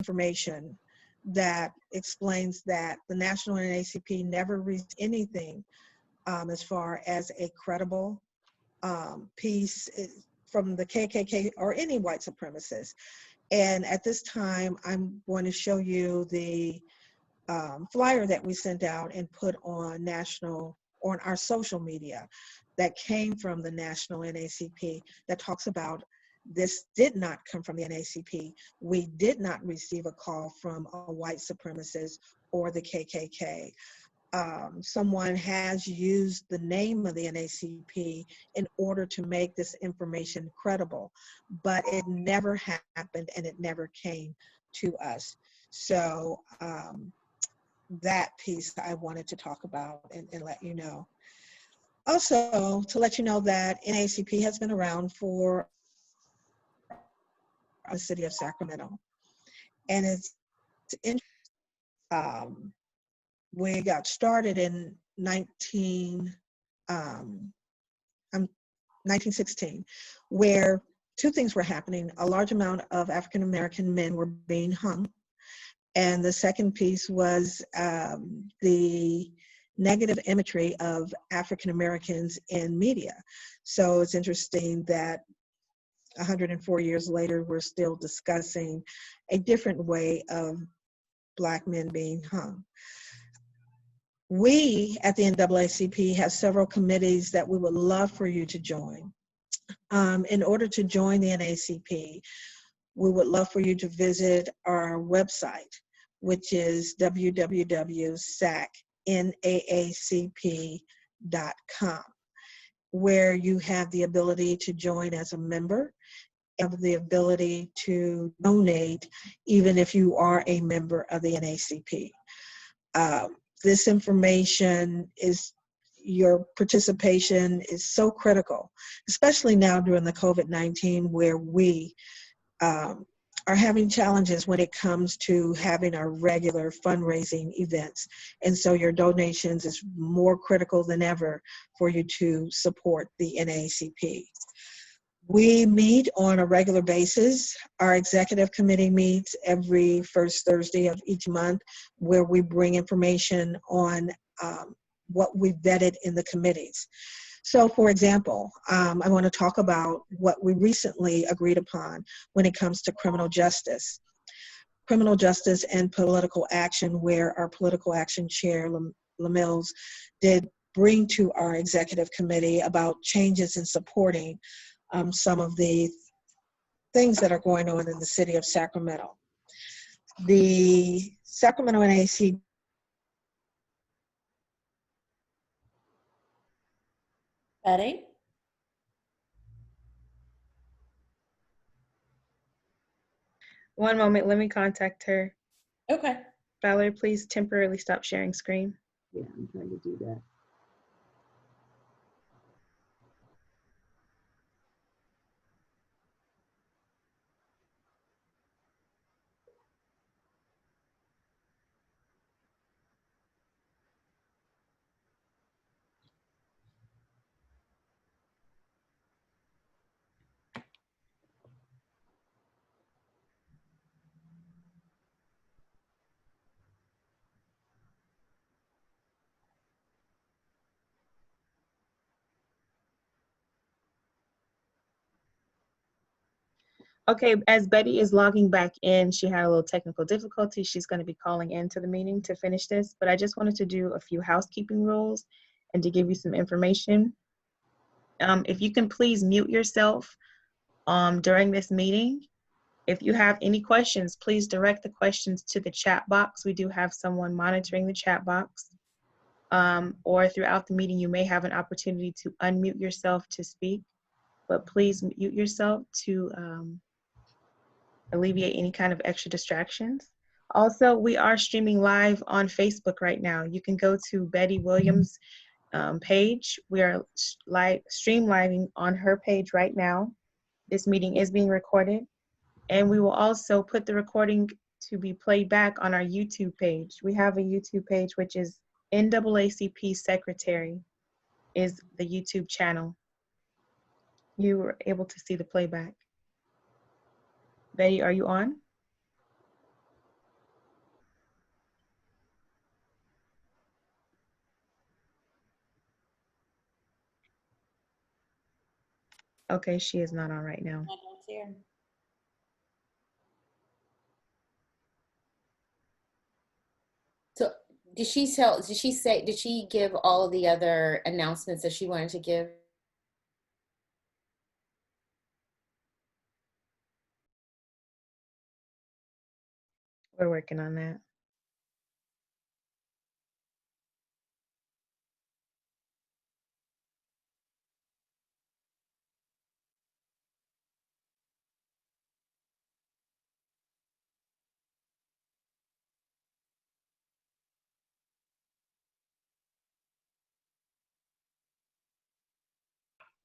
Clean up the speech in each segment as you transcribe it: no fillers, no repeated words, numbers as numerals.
information that explains that the National NAACP never reached anything as far as a credible piece from the KKK or any white supremacist. And at this time, I'm going to show you the flyer that we sent out and put on our social media that came from the National NAACP that talks about this did not come from the NAACP. We did not receive a call from a white supremacist or the KKK. Someone has used the name of the NAACP in order to make this information credible, but it never happened and it never came to us. So that piece I wanted to talk about and let you know. Also, to let you know that NAACP has been around for the city of Sacramento. And it's we got started in 1916, where two things were happening. A large amount of African American men were being hung. And the second piece was the negative imagery of African Americans in media. So it's interesting that 104 years later, we're still discussing a different way of Black men being hung. We at the NAACP have several committees that we would love for you to join. In order to join the NAACP, we would love for you to visit our website, which is www.sacnaacp.com, where you have the ability to join as a member, have the ability to donate, even if you are a member of the NAACP. This information your participation is so critical, especially now during the COVID-19, where we are having challenges when it comes to having our regular fundraising events. And so your donations is more critical than ever for you to support the NAACP. We meet on a regular basis. Our executive committee meets every first Thursday of each month, where we bring information on what we vetted in the committees. So for example, I want to talk about what we recently agreed upon when it comes to criminal justice. Criminal justice and political action, where our political action chair, LaMills, did bring to our executive committee about changes in supporting some of the things that are going on in the city of Sacramento. The Sacramento NAACP Betty? One moment, let me contact her. Okay. Valerie, please temporarily stop sharing screen. Yeah, I'm trying to do that. Okay, as Betty is logging back in, she had a little technical difficulty. She's going to be calling into the meeting to finish this, but I just wanted to do a few housekeeping rules and to give you some information. If you can please mute yourself during this meeting. If you have any questions, please direct the questions to the chat box. We do have someone monitoring the chat box. Or throughout the meeting, you may have an opportunity to unmute yourself to speak, but please mute yourself to alleviate any kind of extra distractions. Also, we are streaming live on Facebook right now. You can go to Betty Williams' page. We are stream living on her page right now. This meeting is being recorded, and we will also put the recording to be played back on our YouTube page. We have a YouTube page, which is NAACP Secretary is the YouTube channel. You were able to see the playback. Betty, are you on? Okay, she is not on right now. I don't see her. So did she give all of the other announcements that she wanted to give? We're working on that.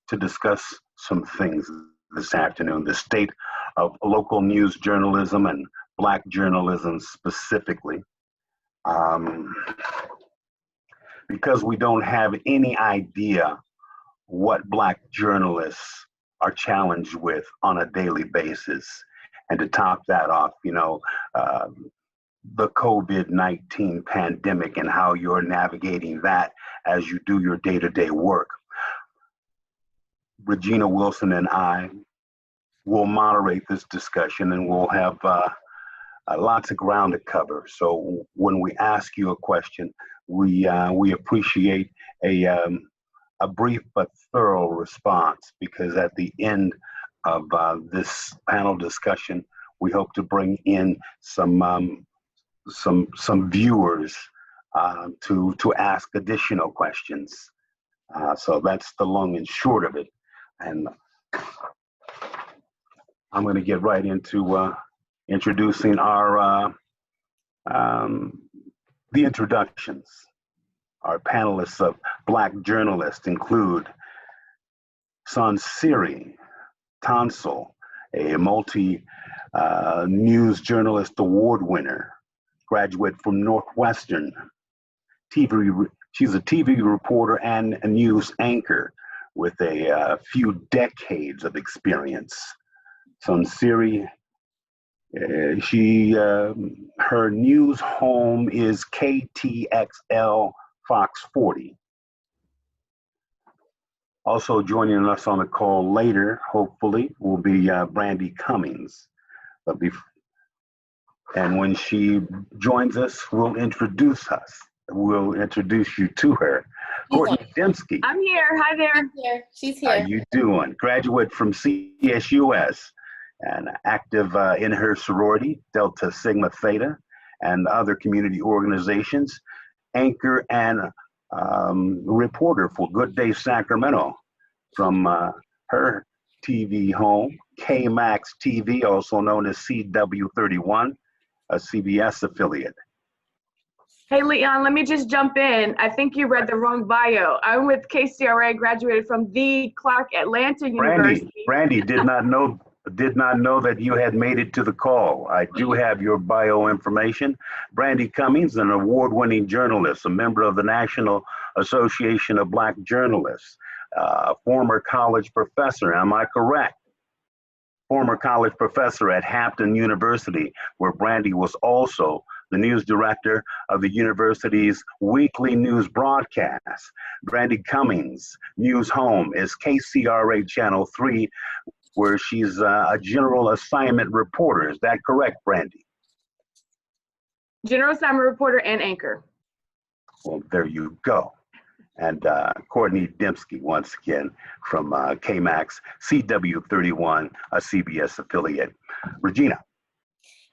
To discuss some things this afternoon, the state of local news journalism and Black journalism specifically. Because we don't have any idea what Black journalists are challenged with on a daily basis. And to top that off, the COVID-19 pandemic and how you're navigating that as you do your day-to-day work. Regina Wilson and I will moderate this discussion, and we'll have lots of ground to cover. So when we ask you a question, we appreciate a brief but thorough response, because at the end of this panel discussion, we hope to bring in some viewers to ask additional questions. So that's the long and short of it. And I'm going to get right into introducing our the introductions. Our panelists of Black journalists include Sansiri Tansel, a multi-news journalist award winner, graduate from Northwestern. She's a TV reporter and a news anchor with a few decades of experience. Sansiri, her news home is KTXL Fox 40. Also joining us on the call later, hopefully, will be Brandy Cummings. And when she joins us, we'll introduce you to her. Courtney Dembski. I'm here. Hi there. She's here. How you doing? Graduate from CSUS and active in her sorority, Delta Sigma Theta, and other community organizations. Anchor and reporter for Good Day Sacramento from her TV home, KMAX TV, also known as CW31, a CBS affiliate. Hey, Leon, let me just jump in. I think you read the wrong bio. I'm with KCRA, graduated from the Clark Atlanta University. Brandy did not know that you had made it to the call. I do have your bio information. Brandy Cummings, an award-winning journalist, a member of the National Association of Black Journalists, former college professor, am I correct? Former college professor at Hampton University, where Brandy was also the news director of the university's weekly news broadcast. Brandy Cummings' news home is KCRA Channel 3, where she's a general assignment reporter. Is that correct, Brandy? General assignment reporter and anchor. Well, there you go. And Courtney Dembski, once again, from KMAX CW31, a CBS affiliate. Regina.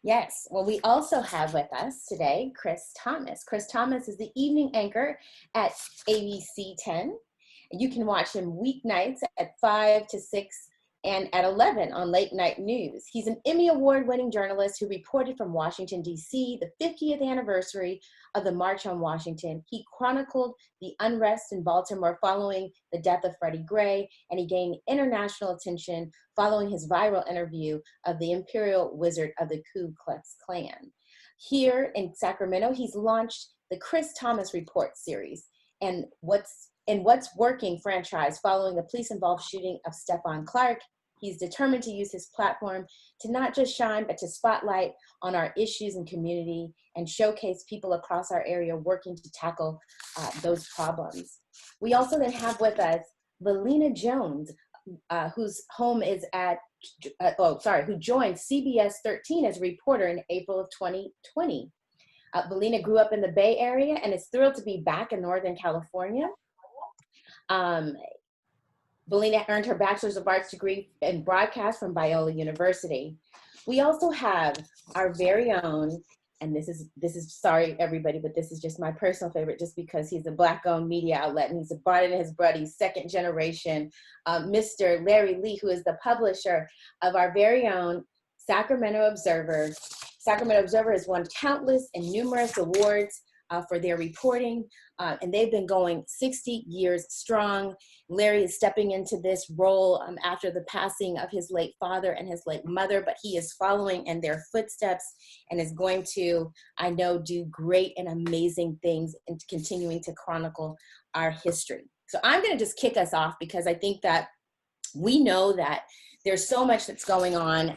Yes. Well, we also have with us today Chris Thomas. Chris Thomas is the evening anchor at ABC 10. You can watch him weeknights at 5 to 6 and at 11 on Late Night News. He's an Emmy Award-winning journalist who reported from Washington, D.C., the 50th anniversary of the March on Washington. He chronicled the unrest in Baltimore following the death of Freddie Gray, and he gained international attention following his viral interview of the Imperial Wizard of the Ku Klux Klan. Here in Sacramento, he's launched the Chris Thomas Report series, and What's Working franchise following the police-involved shooting of Stephon Clark. He's determined to use his platform to not just shine, but to spotlight on our issues and community and showcase people across our area working to tackle those problems. We also then have with us Valina Jones, whose home is at, who joined CBS 13 as a reporter in April of 2020. Belina grew up in the Bay Area and is thrilled to be back in Northern California. Belina earned her Bachelor's of Arts degree in broadcast from Biola University. We also have our very own, and this is sorry everybody, but this is just my personal favorite, just because he's a Black-owned media outlet and he's brought in his buddy, second generation, Mr. Larry Lee, who is the publisher of our very own Sacramento Observer. Sacramento Observer has won countless and numerous awards for their reporting, and they've been going 60 years strong. Larry is stepping into this role after the passing of his late father and his late mother, but he is following in their footsteps and is going to, I know, do great and amazing things and continuing to chronicle our history. So I'm going to just kick us off, because I think that we know that there's so much that's going on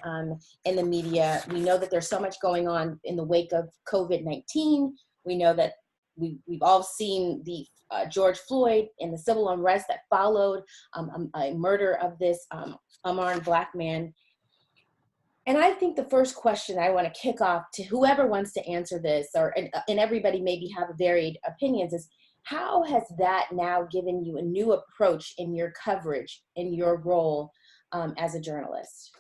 in the media. We know that there's so much going on in the wake of COVID-19. We know that we've all seen the George Floyd and the civil unrest that followed a murder of this unarmed Black man. And I think the first question I want to kick off to whoever wants to answer this, and everybody maybe have varied opinions, is how has that now given you a new approach in your coverage, in your role as a journalist?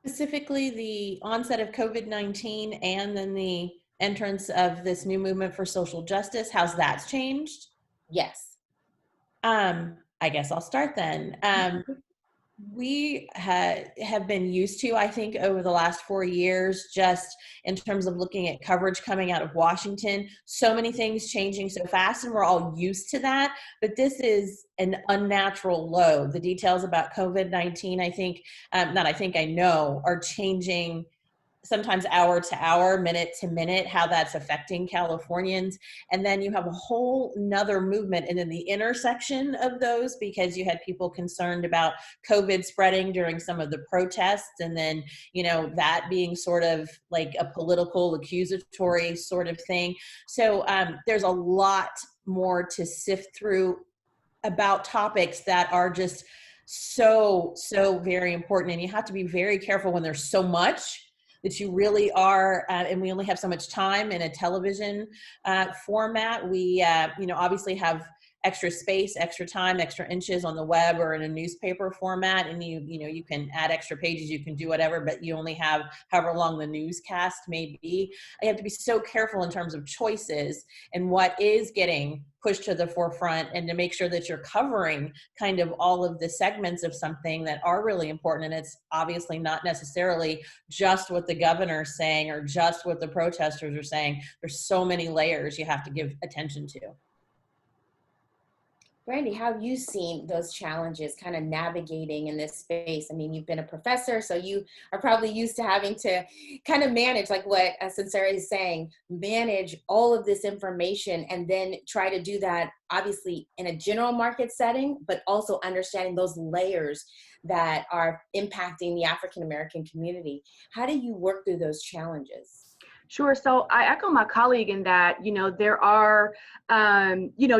Specifically, the onset of COVID-19 and then the entrance of this new movement for social justice, how's that changed? Yes. I guess I'll start then. We have been used to, I think, over the last 4 years, just in terms of looking at coverage coming out of Washington, so many things changing so fast, and we're all used to that. But this is an unnatural low. The details about COVID-19, I know, are changing sometimes hour to hour, minute to minute, how that's affecting Californians. And then you have a whole nother movement and then the intersection of those, because you had people concerned about COVID spreading during some of the protests. And then, that being sort of like a political accusatory sort of thing. So there's a lot more to sift through about topics that are just so very important. And you have to be very careful when there's so much that you really are, and we only have so much time in a television format. We, obviously have extra space, extra time, extra inches on the web or in a newspaper format, and you can add extra pages, you can do whatever, but you only have however long the newscast may be. You have to be so careful in terms of choices and what is getting pushed to the forefront, and to make sure that you're covering kind of all of the segments of something that are really important. And it's obviously not necessarily just what the governor's saying or just what the protesters are saying. There's so many layers you have to give attention to. Brandy, how have you seen those challenges kind of navigating in this space? I mean, you've been a professor, so you are probably used to having to kind of manage, like what Sincera is saying, manage all of this information and then try to do that, obviously, in a general market setting, but also understanding those layers that are impacting the African-American community. How do you work through those challenges? Sure. So I echo my colleague in that, there are,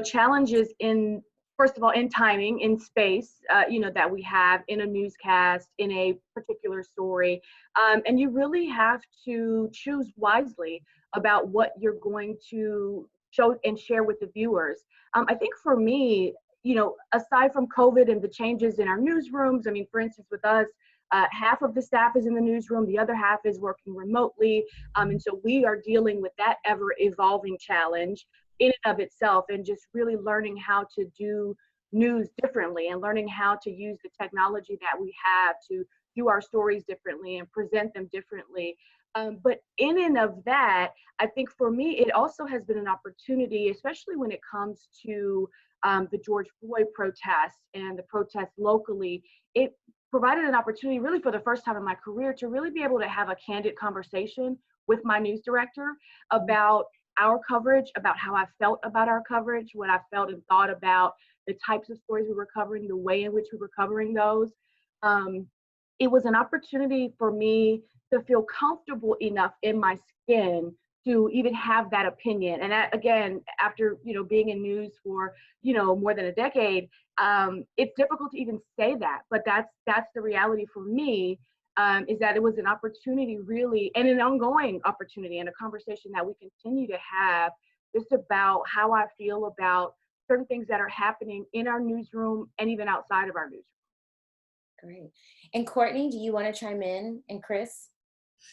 challenges in, first of all, in timing, in space, that we have in a newscast, in a particular story. And you really have to choose wisely about what you're going to show and share with the viewers. I think for me, aside from COVID and the changes in our newsrooms, I mean, for instance, with us, half of the staff is in the newsroom, the other half is working remotely. And so we are dealing with that ever evolving challenge in and of itself, and just really learning how to do news differently and learning how to use the technology that we have to do our stories differently and present them differently. But in and of that, I think for me, it also has been an opportunity, especially when it comes to the George Floyd protests and the protests locally. It provided an opportunity really for the first time in my career to really be able to have a candid conversation with my news director about our coverage, about how I felt about our coverage, what I felt and thought about the types of stories we were covering, the way in which we were covering those. It was an opportunity for me to feel comfortable enough in my skin to even have that opinion. And that, again, after, being in news for, more than a decade, it's difficult to even say that, but that's the reality for me, is that it was an opportunity really, and an ongoing opportunity and a conversation that we continue to have just about how I feel about certain things that are happening in our newsroom and even outside of our newsroom. Great. And Courtney, do you want to chime in? And Chris?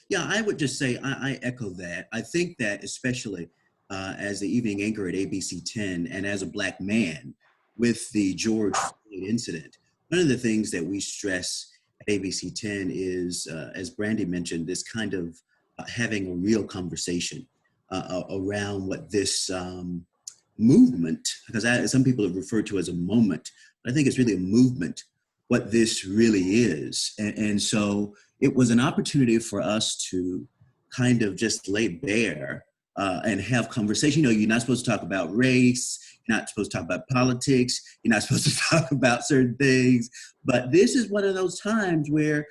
Yeah, I would just say I echo that. I think that especially as the evening anchor at ABC 10 and as a Black man with the George Floyd incident, one of the things that we stress at ABC 10 is, as Brandy mentioned, this kind of having a real conversation around what this movement, because some people have referred to as a moment, but I think it's really a movement, what this really is. And so it was an opportunity for us to kind of just lay bare and have conversation. You're not supposed to talk about race, you're not supposed to talk about politics, you're not supposed to talk about certain things. But this is one of those times where,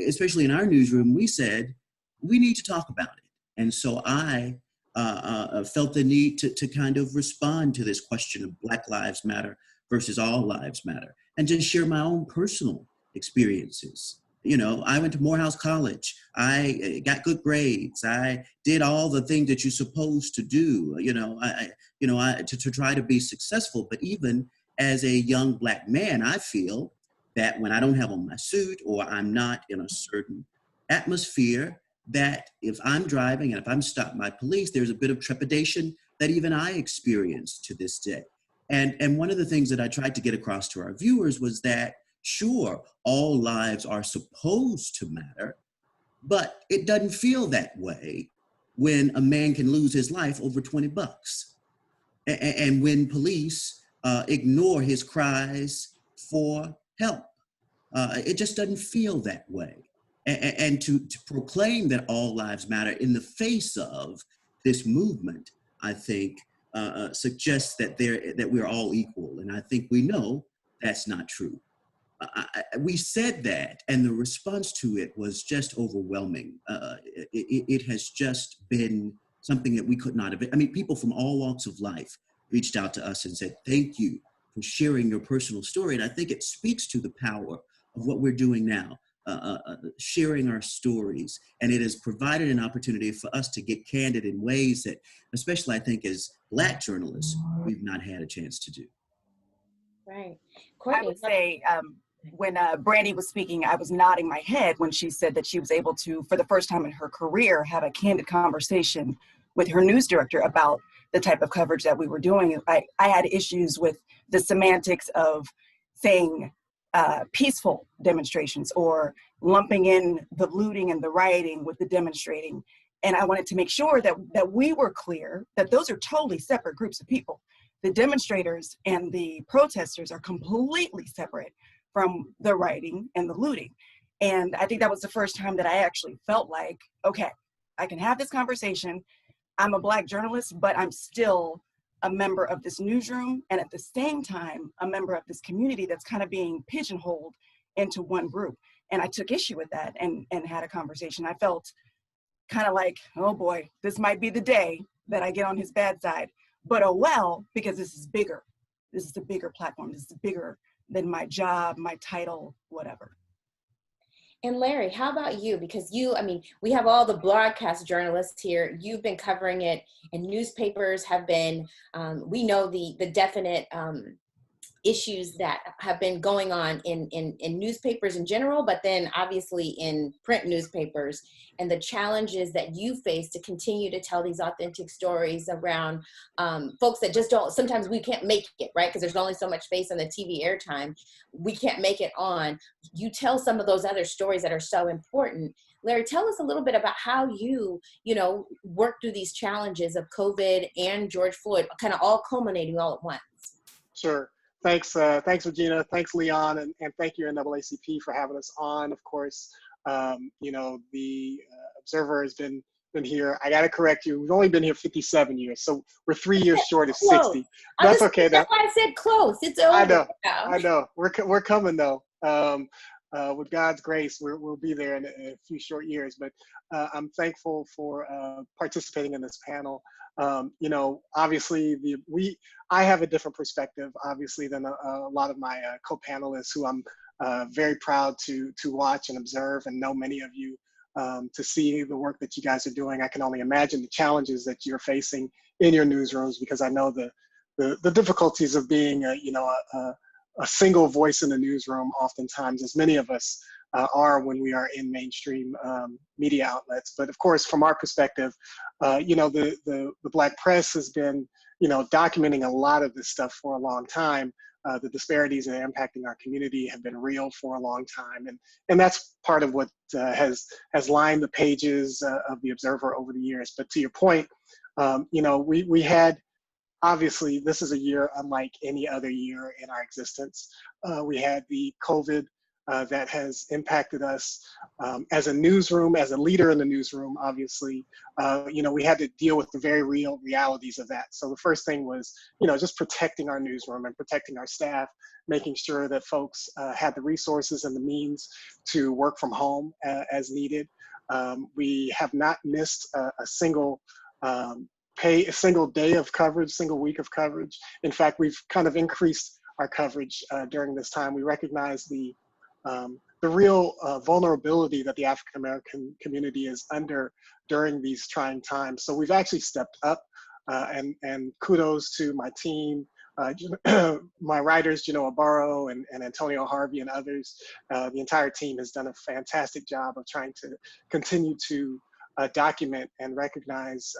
especially in our newsroom, we said, we need to talk about it. And so I felt the need to kind of respond to this question of Black Lives Matter versus All Lives Matter, and just share my own personal experiences. I went to Morehouse College. I got good grades. I did all the things that you're supposed to do, to try to be successful. But even as a young Black man, I feel that when I don't have on my suit or I'm not in a certain atmosphere, that if I'm driving and if I'm stopped by police, there's a bit of trepidation that even I experience to this day. And one of the things that I tried to get across to our viewers was that, sure, all lives are supposed to matter, but it doesn't feel that way when a man can lose his life over $20. And when police ignore his cries for help. It just doesn't feel that way. And to proclaim that all lives matter in the face of this movement, I think, suggests that we're all equal. And I think we know that's not true. We said that, and the response to it was just overwhelming. It has just been something that we could not have. I mean, people from all walks of life reached out to us and said, thank you for sharing your personal story. And I think it speaks to the power of what we're doing now, sharing our stories. And it has provided an opportunity for us to get candid in ways that, especially I think as Black journalists, we've not had a chance to do. Right. Courtney, I would say when Brandy was speaking, I was nodding my head when she said that she was able to, for the first time in her career, have a candid conversation with her news director about the type of coverage that we were doing. I had issues with the semantics of saying peaceful demonstrations or lumping in the looting and the rioting with the demonstrating. And I wanted to make sure that we were clear that those are totally separate groups of people. The demonstrators and the protesters are completely separate from the rioting and the looting. And I think that was the first time that I actually felt like, okay, I can have this conversation. I'm a Black journalist, but I'm still a member of this newsroom, and at the same time, a member of this community that's kind of being pigeonholed into one group. And I took issue with that and had a conversation. I felt kind of like, oh boy, this might be the day that I get on his bad side. But oh well, because this is bigger. This is a bigger platform. This is bigger than my job, my title, whatever. And Larry, how about you? Because we have all the broadcast journalists here. You've been covering it, and newspapers have been, we know the definite issues that have been going on in newspapers in general, but then obviously in print newspapers, and the challenges that you face to continue to tell these authentic stories around folks that just don't, sometimes we can't make it, right? Because there's only so much space on the TV airtime. We can't make it on. You tell some of those other stories that are so important. Larry, tell us a little bit about how you work through these challenges of COVID and George Floyd, kind of all culminating all at once. Sure. Thanks, Regina. Thanks, Leon, and thank you, NAACP, for having us on. Of course, the Observer has been here. I got to correct you. We've only been here 57 years, so we're 3 years short of 60. That's okay. That's why I said close. It's over. I know. We're coming though. with God's grace, we'll be there in a few short years. But I'm thankful for participating in this panel. You know, obviously, I have a different perspective, obviously, than a lot of my co-panelists, who I'm very proud to watch and observe, and know many of you. To see the work that you guys are doing, I can only imagine the challenges that you're facing in your newsrooms, because I know the difficulties of being a single voice in the newsroom, oftentimes, as many of us are when we are in mainstream media outlets. But of course, from our perspective, you know, the Black press has been, you know, documenting a lot of this stuff for a long time. The disparities that are impacting our community have been real for a long time, and that's part of what has lined the pages of the Observer over the years. But to your point, you know, we had, obviously, this is a year unlike any other year in our existence. We had the COVID that has impacted us as a newsroom, as a leader in the newsroom. Obviously, you know, we had to deal with the very real realities of that. So the first thing was, you know, just protecting our newsroom and protecting our staff, making sure that folks had the resources and the means to work from home as needed. We have not missed a single a single day of coverage, single week of coverage. In fact, we've kind of increased our coverage during this time. We recognize the real vulnerability that the African American community is under during these trying times. So we've actually stepped up, and kudos to my team, my writers, Genoa Barrow and Antonio Harvey and others. The entire team has done a fantastic job of trying to continue to document and recognize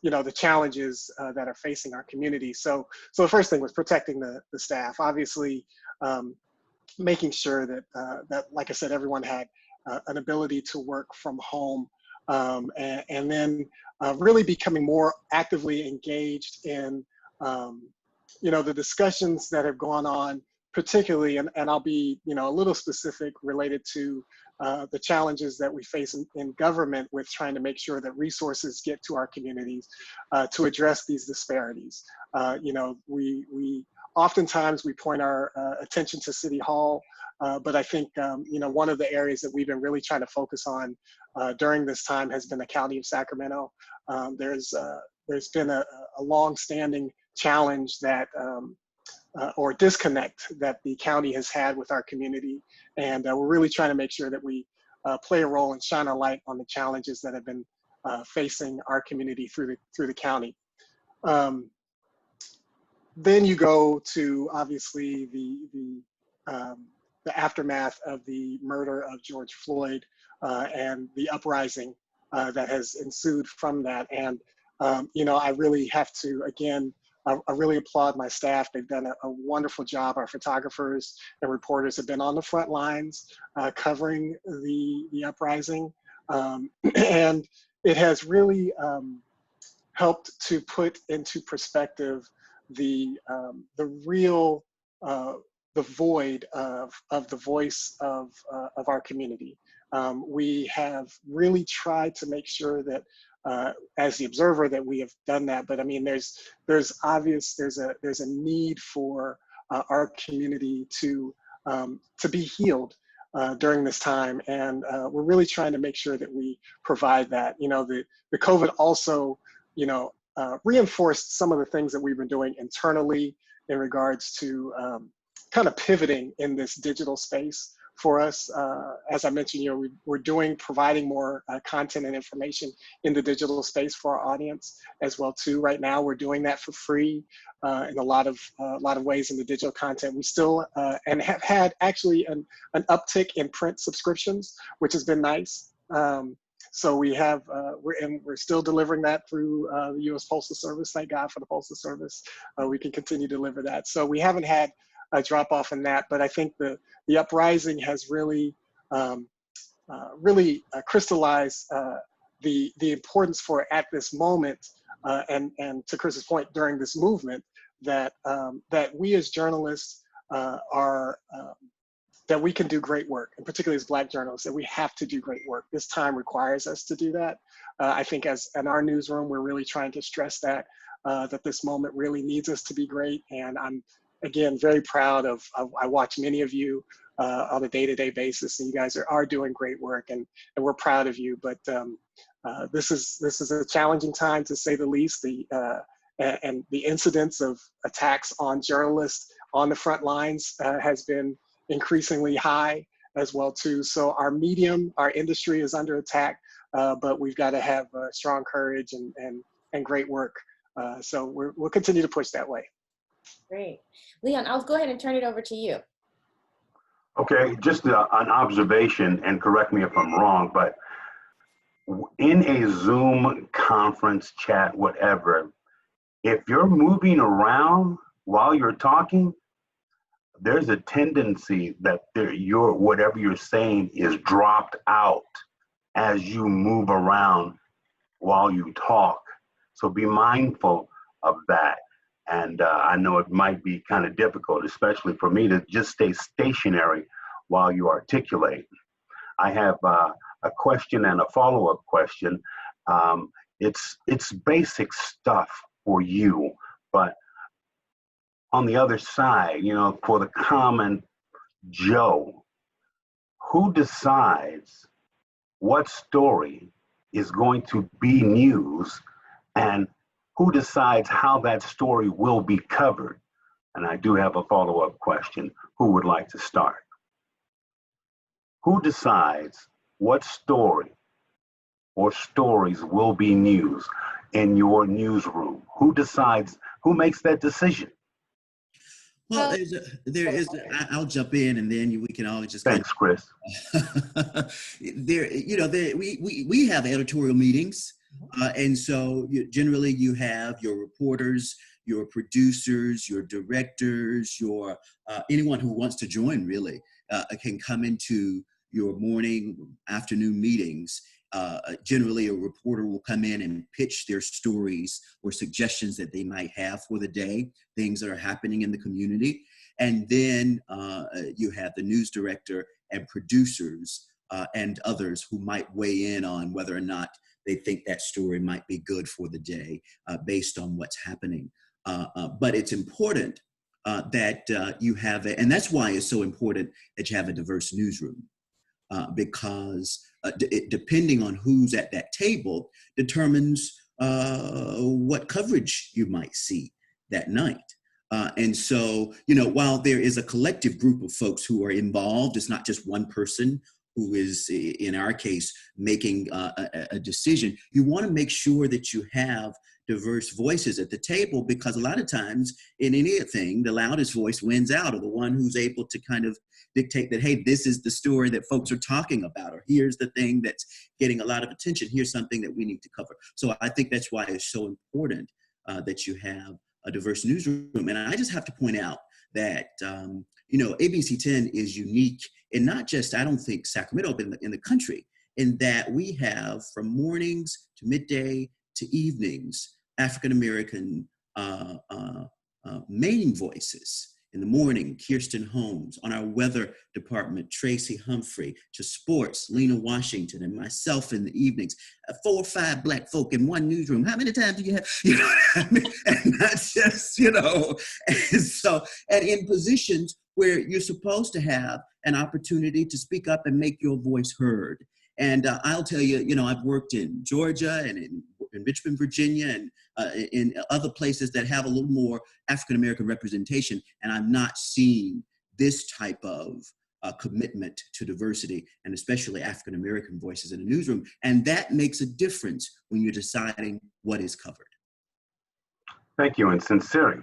you know, the challenges that are facing our community. So the first thing was protecting the staff. Obviously, making sure that, like I said, everyone had an ability to work from home, and then really becoming more actively engaged in, you know, the discussions that have gone on, particularly, and I'll be, you know, a little specific related to the challenges that we face in government with trying to make sure that resources get to our communities to address these disparities. You know, we oftentimes we point our attention to City Hall, but I think, you know, one of the areas that we've been really trying to focus on during this time has been the County of Sacramento. There's been a long-standing challenge that or disconnect that the county has had with our community. And we're really trying to make sure that we play a role and shine a light on the challenges that have been facing our community through the county. Then you go to, obviously, the aftermath of the murder of George Floyd and the uprising that has ensued from that. And, you know, I really have to, again, I really applaud my staff. They've done a wonderful job. Our photographers and reporters have been on the front lines covering the uprising. And it has really helped to put into perspective the real, the void of the voice of our community. We have really tried to make sure that as the Observer that we have done that, but I mean, there's a need for our community to be healed during this time, and we're really trying to make sure that we provide that. You know, the COVID also, you know, reinforced some of the things that we've been doing internally in regards to kind of pivoting in this digital space for us. As I mentioned, you know, we're providing more content and information in the digital space for our audience as well too. Right now, we're doing that for free in a lot of ways in the digital content. We still and have had actually an uptick in print subscriptions, which has been nice. So we have we're still delivering that through the U.S. Postal Service. Thank God for the Postal Service. We can continue to deliver that. So we haven't had a drop off in that, but I think the uprising has really crystallized the importance for at this moment, and to Chris's point, during this movement, that we as journalists that we can do great work, and particularly as Black journalists, that we have to do great work. This time requires us to do that. I think as in our newsroom, we're really trying to stress that this moment really needs us to be great. And again, very proud of I watch many of you on a day-to-day basis, and you guys are doing great work, and we're proud of you. But this is a challenging time, to say the least. And the incidence of attacks on journalists on the front lines has been increasingly high as well too. So our medium, our industry is under attack, but we've got to have strong courage and great work. So we'll continue to push that way. Great. Leon, I'll go ahead and turn it over to you. Okay, just an observation, and correct me if I'm wrong, but in a Zoom conference, chat, whatever, if you're moving around while you're talking, there's a tendency that whatever you're saying is dropped out as you move around while you talk. So be mindful of that. And I know it might be kind of difficult, especially for me, to just stay stationary while you articulate. I have a question and a follow-up question. It's basic stuff for you, but on the other side, for the common Joe, who decides what story is going to be news, and who decides how that story will be covered? And I do have a follow-up question. Who would like to start? Who decides what story or stories will be news in your newsroom? Who decides, who makes that decision? Well, I'll jump in, and then we can all just Thanks, Chris. We have editorial meetings, and so generally you have your reporters, your producers, your directors, your anyone who wants to join really can come into your morning, afternoon meetings. Generally, a reporter will come in and pitch their stories or suggestions that they might have for the day, things that are happening in the community. And then you have the news director and producers and others who might weigh in on whether or not they think that story might be good for the day based on what's happening. But it's important that you have and that's why it's so important that you have a diverse newsroom. Because depending on who's at that table determines what coverage you might see that night. And so, while there is a collective group of folks who are involved, it's not just one person who is, in our case, making a decision. You want to make sure that you have diverse voices at the table, because a lot of times in anything, the loudest voice wins out, or the one who's able to kind of dictate that, hey, this is the story that folks are talking about, or here's the thing that's getting a lot of attention, here's something that we need to cover. So I think that's why it's so important that you have a diverse newsroom. And I just have to point out that, ABC 10 is unique in not just, I don't think, Sacramento, but in the country, in that we have from mornings to midday to evenings, African-American main voices. In the morning, Kirsten Holmes. On our weather department, Tracy Humphrey. To sports, Lena Washington, and myself in the evenings. 4 or 5 Black folk in one newsroom. How many times do you have? You know what I mean? And that's just, and in positions where you're supposed to have an opportunity to speak up and make your voice heard. And I'll tell you, I've worked in Georgia and in Richmond, Virginia, and in other places that have a little more African-American representation, and I'm not seeing this type of commitment to diversity, and especially African-American voices in the newsroom. And that makes a difference when you're deciding what is covered. Thank you, and sincerely.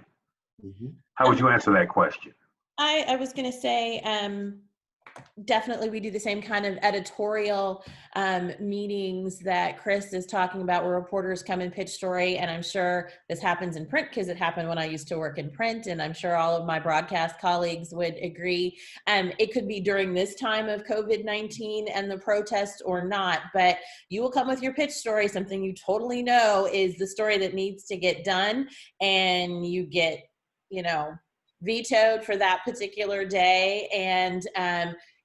Mm-hmm. How would you answer that question? I was going to say, definitely we do the same kind of editorial meetings that Chris is talking about, where reporters come and pitch story. And I'm sure this happens in print because it happened when I used to work in print. And I'm sure all of my broadcast colleagues would agree. It could be during this time of COVID-19 and the protests or not, but you will come with your pitch story, something you totally know is the story that needs to get done. And you get, vetoed for that particular day. And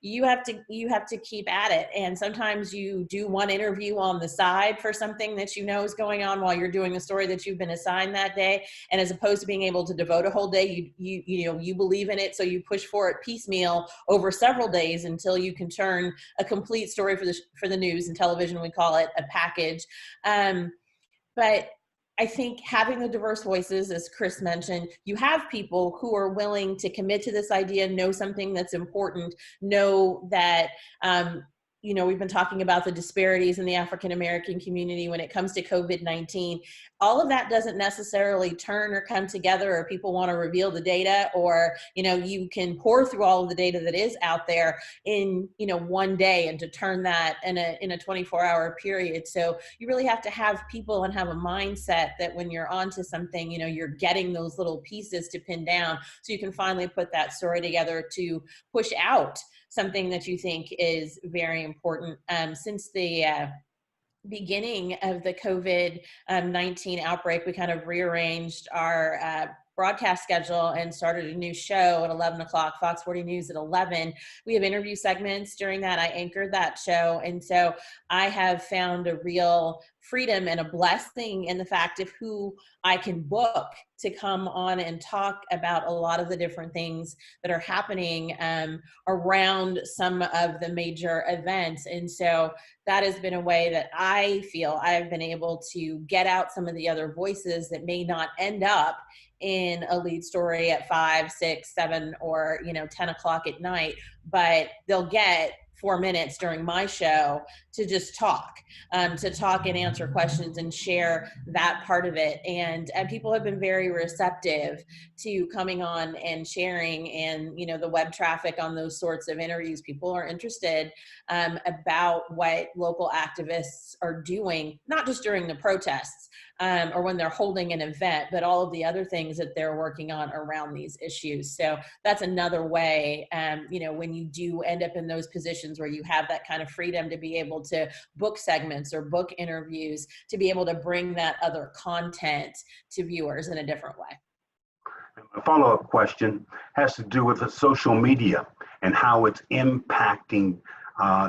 you have to keep at it. And sometimes you do one interview on the side for something that you know is going on while you're doing the story that you've been assigned that day. And as opposed to being able to devote a whole day, you believe in it, so you push for it piecemeal over several days until you can turn a complete story for the news and television. We call it a package. But I think having the diverse voices, as Chris mentioned, you have people who are willing to commit to this idea, know something that's important, know that, we've been talking about the disparities in the African American community when it comes to COVID-19. All of that doesn't necessarily turn or come together, or people want to reveal the data, or, you can pour through all of the data that is out there in, one day, and to turn that in a 24-hour period. So you really have to have people and have a mindset that when you're onto something, you're getting those little pieces to pin down, so you can finally put that story together to push out something that you think is very important. Since the beginning of the COVID-19 outbreak, we kind of rearranged our broadcast schedule and started a new show at 11 o'clock, Fox 40 News at 11. We have interview segments during that. I anchored that show. And so I have found a real freedom and a blessing in the fact of who I can book to come on and talk about a lot of the different things that are happening around some of the major events. And so that has been a way that I feel I've been able to get out some of the other voices that may not end up in a lead story at 5, 6, 7, or 10 o'clock at night, but they'll get 4 minutes during my show to just talk and answer questions and share that part of it. And people have been very receptive to coming on and sharing, and the web traffic on those sorts of interviews. People are interested about what local activists are doing, not just during the protests or when they're holding an event, but all of the other things that they're working on around these issues. So that's another way, when you do end up in those positions where you have that kind of freedom to be able to book segments or book interviews, to be able to bring that other content to viewers in a different way. A follow-up question has to do with the social media and how it's impacting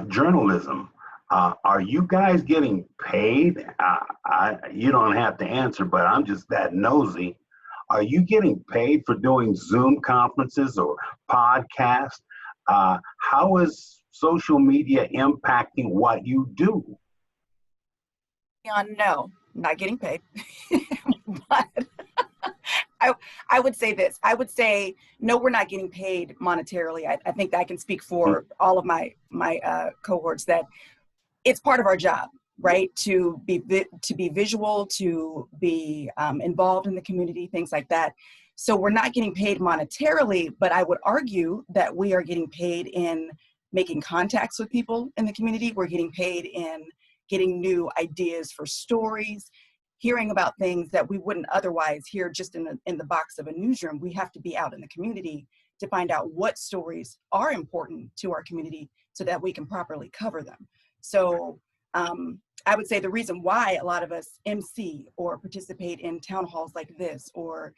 journalism. Are you guys getting paid? You don't have to answer, but I'm just that nosy. Are you getting paid for doing Zoom conferences or podcasts? How is social media impacting what you do? No, not getting paid. But I would say this. I would say, no, we're not getting paid monetarily. I think that I can speak for all of my cohorts, that it's part of our job, right? To be visual, to be involved in the community, things like that. So we're not getting paid monetarily, but I would argue that we are getting paid in making contacts with people in the community. We're getting paid in getting new ideas for stories, hearing about things that we wouldn't otherwise hear just in the box of a newsroom. We have to be out in the community to find out what stories are important to our community so that we can properly cover them. So I would say the reason why a lot of us MC or participate in town halls like this, or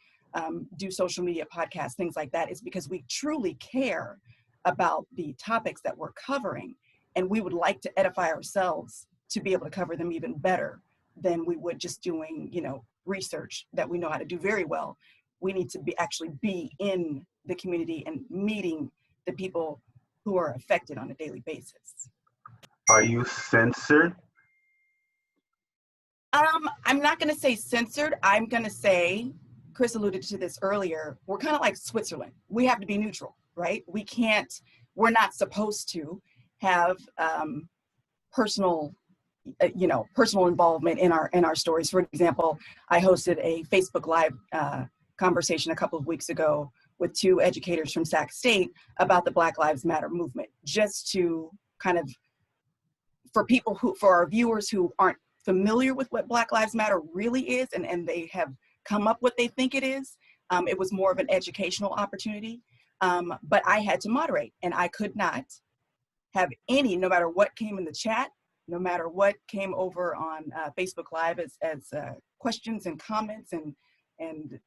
do social media podcasts, things like that, is because we truly care about the topics that we're covering, and we would like to edify ourselves to be able to cover them even better than we would just doing, research that we know how to do very well. We need to actually be in the community and meeting the people who are affected on a daily basis. Are you censored? I'm not going to say censored. I'm going to say, Chris alluded to this earlier, we're kind of like Switzerland. We have to be neutral, right? We're not supposed to have personal involvement in our stories. For example, I hosted a Facebook Live conversation a couple of weeks ago with 2 educators from Sac State about the Black Lives Matter movement, just to kind of, for our viewers who aren't familiar with what Black Lives Matter really is, and they have come up what they think it is. It was more of an educational opportunity, but I had to moderate, and I could not have no matter what came in the chat, no matter what came over on Facebook Live as questions and comments and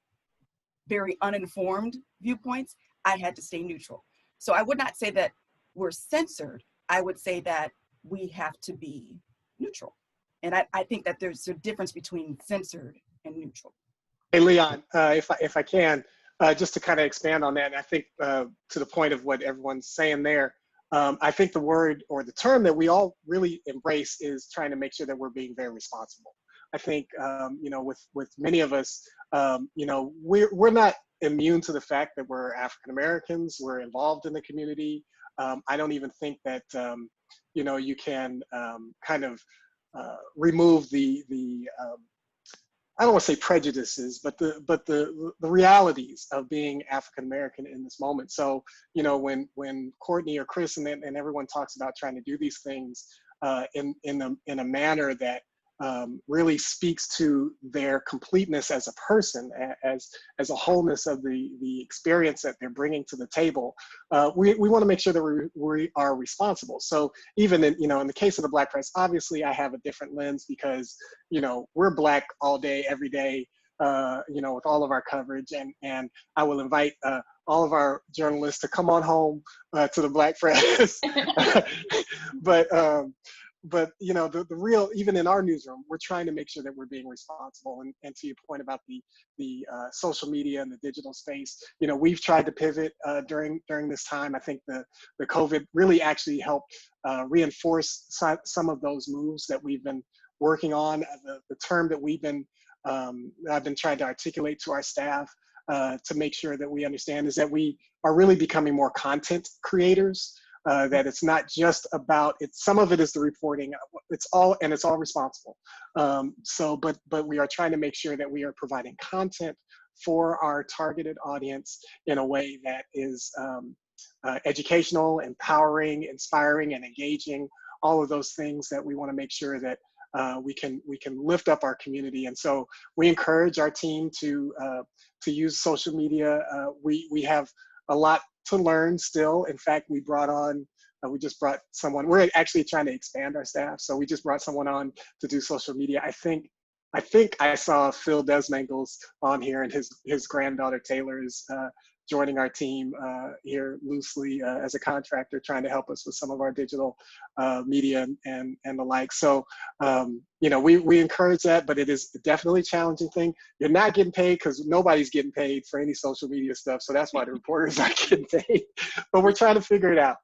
very uninformed viewpoints, I had to stay neutral. So I would not say that we're censored, I would say that we have to be neutral. And I think that there's a difference between censored and neutral. Hey, Leon, if I can, just to kind of expand on that, and I think to the point of what everyone's saying there, I think the word or the term that we all really embrace is trying to make sure that we're being very responsible. I think, you know, with many of us, you know, we're not immune to the fact that we're African Americans, we're involved in the community. I don't even think that, you know, you can kind of remove the I don't want to say prejudices, but the realities of being African American in this moment. So, you know, when Courtney or Chris and everyone talks about trying to do these things in a manner that really speaks to their completeness as a person, as a wholeness of the experience that they're bringing to the table, we want to make sure that we are responsible. So even in, you know, in the case of the Black press, obviously I have a different lens because, you know, we're Black all day, every day, you know, with all of our coverage, and I will invite all of our journalists to come on home to the Black press. But you know, the real, even in our newsroom, we're trying to make sure that we're being responsible. And to your point about the social media and the digital space, you know, we've tried to pivot during this time. I think the COVID really actually helped reinforce some of those moves that we've been working on. The term that I've been trying to articulate to our staff to make sure that we understand is that we are really becoming more content creators. That it's not just about it. Some of it is the reporting. It's all responsible. But we are trying to make sure that we are providing content for our targeted audience in a way that is educational, empowering, inspiring, and engaging. All of those things that we want to make sure that we can lift up our community. And so we encourage our team to use social media. We have a lot to learn still. In fact, we just brought someone, we're actually trying to expand our staff. So we just brought someone on to do social media. I think I saw Phil Desmangles on here, and his granddaughter Taylor is joining our team here loosely as a contractor, trying to help us with some of our digital media and the like. So, you know, we encourage that, but it is definitely a challenging thing. You're not getting paid because nobody's getting paid for any social media stuff. So that's why the reporters aren't getting paid, but we're trying to figure it out.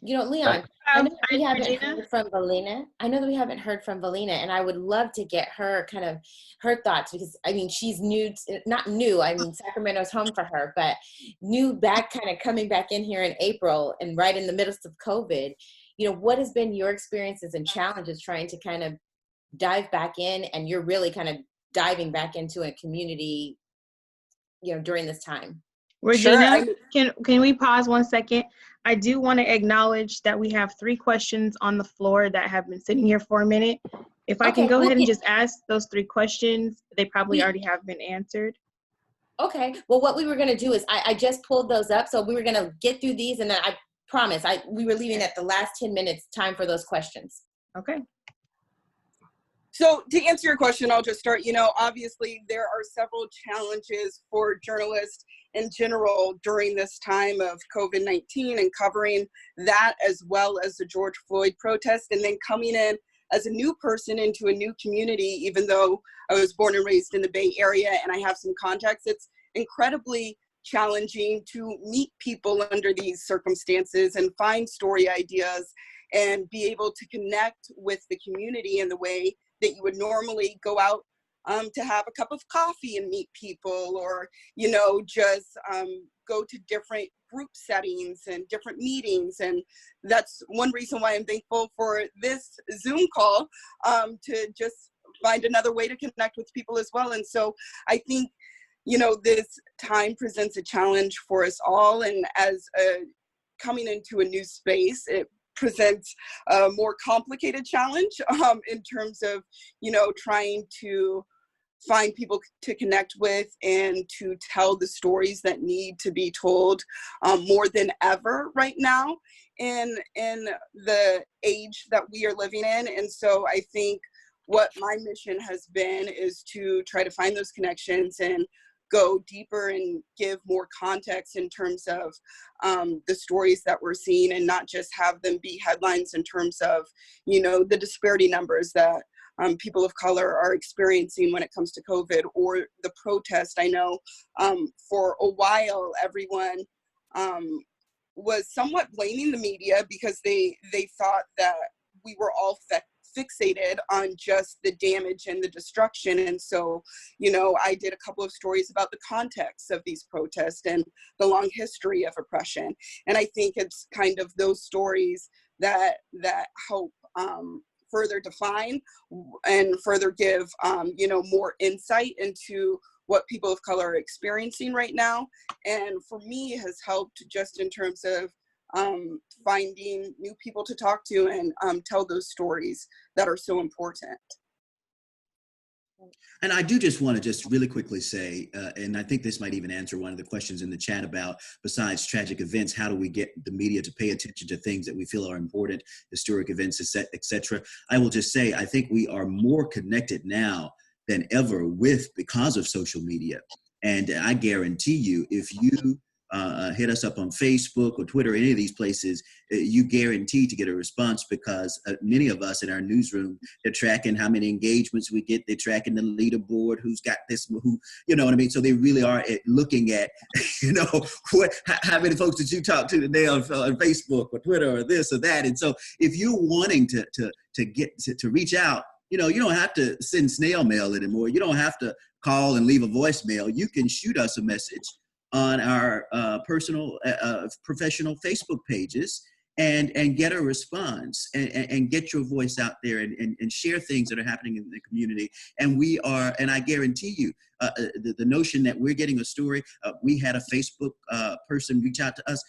You know, Leon, I know that we haven't heard from Valina. And I would love to get her her thoughts, because I mean, she's not new. I mean, Sacramento's home for her, but coming back in here in April and right in the midst of COVID. You know, what has been your experiences and challenges trying to kind of dive back in, and you're really kind of diving back into a community, you know, during this time? Regina, can we pause 1 second? I do want to acknowledge that we have 3 questions on the floor that have been sitting here for a minute. If I can go ahead and just ask those 3 questions, they probably already have been answered. Okay, well, what we were going to do is I just pulled those up. So we were going to get through these, and then I promise we were leaving at the last 10 minutes time for those questions. Okay. So to answer your question, I'll just start. You know, obviously there are several challenges for journalists in general during this time of COVID-19 and covering that, as well as the George Floyd protest, and then coming in as a new person into a new community. Even though I was born and raised in the Bay Area and I have some contacts, it's incredibly challenging to meet people under these circumstances and find story ideas and be able to connect with the community in the way that you would normally go out to have a cup of coffee and meet people, or, you know, just go to different group settings and different meetings. And that's one reason why I'm thankful for this Zoom call, to just find another way to connect with people as well. And so I think, you know, this time presents a challenge for us all. And as coming into a new space, it presents a more complicated challenge in terms of, you know, trying to find people to connect with and to tell the stories that need to be told more than ever right now in the age that we are living in. And so I think what my mission has been is to try to find those connections and go deeper and give more context in terms of the stories that we're seeing, and not just have them be headlines in terms of, you know, the disparity numbers that people of color are experiencing when it comes to COVID or the protest. I know for a while, everyone was somewhat blaming the media because they thought that we were all fixated on just the damage and the destruction. And so, you know, I did a couple of stories about the context of these protests and the long history of oppression. And I think it's kind of those stories that help further define and further give, you know, more insight into what people of color are experiencing right now. And for me, has helped just in terms of finding new people to talk to and tell those stories that are so important. And I do just want to just really quickly say, and I think this might even answer one of the questions in the chat about, besides tragic events, how do we get the media to pay attention to things that we feel are important, historic events, et cetera. I will just say, I think we are more connected now than ever because of social media. And I guarantee you, if you hit us up on Facebook or Twitter, any of these places, you guarantee to get a response, because many of us in our newsroom, they're tracking how many engagements we get. They're tracking the leaderboard, who's got this, who, you know what I mean? So they really are looking at, you know, how many folks did you talk to today on Facebook or Twitter or this or that? And so if you're wanting to reach out, you know, you don't have to send snail mail anymore. You don't have to call and leave a voicemail. You can shoot us a message on our personal, professional Facebook pages and get a response and get your voice out there and share things that are happening in the community. And we are, and I guarantee you, the notion that we're getting a story, we had a Facebook person reach out to us,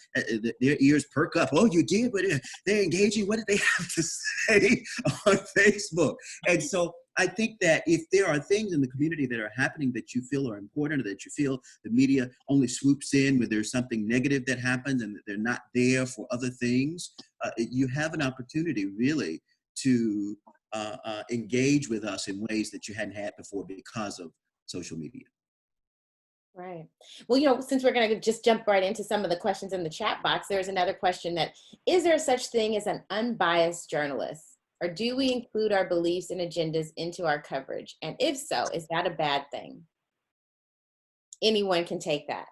their ears perk up. Oh, you did? But they're engaging. What did they have to say on Facebook? And so I think that if there are things in the community that are happening that you feel are important, or that you feel the media only swoops in when there's something negative that happens and that they're not there for other things, you have an opportunity really to engage with us in ways that you hadn't had before because of social media. Right. Well, you know, since we're going to just jump right into some of the questions in the chat box, there's another question that, is there such thing as an unbiased journalist? Or do we include our beliefs and agendas into our coverage? And if so, is that a bad thing? Anyone can take that.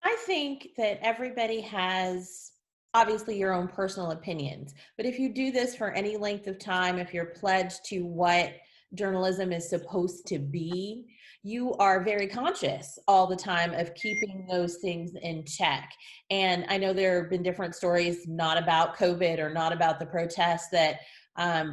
I think that everybody has obviously your own personal opinions, but if you do this for any length of time, if you're pledged to what journalism is supposed to be, you are very conscious all the time of keeping those things in check. And I know there have been different stories, not about COVID or not about the protests, that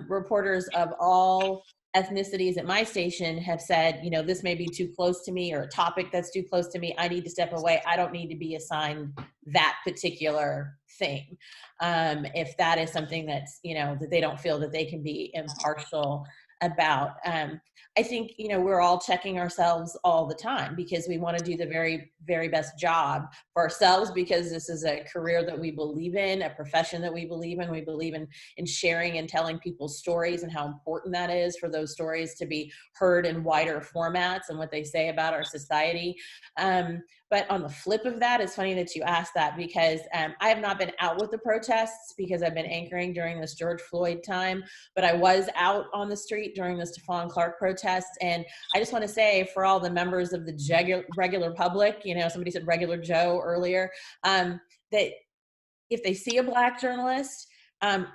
reporters of all ethnicities at my station have said, you know, this may be too close to me, or a topic that's too close to me. I need to step away. I don't need to be assigned that particular thing. If that is something that's, you know, that they don't feel that they can be impartial about. I think, you know, we're all checking ourselves all the time because we want to do the very, very best job for ourselves, because this is a career that we believe in, a profession that we believe in. We believe in sharing and telling people's stories and how important that is for those stories to be heard in wider formats and what they say about our society. But on the flip of that, it's funny that you asked that, because I have not been out with the protests because I've been anchoring during this George Floyd time, but I was out on the street during the Stephon Clark protests. And I just want to say, for all the members of the regular public, you know, somebody said regular Joe earlier, that if they see a Black journalist,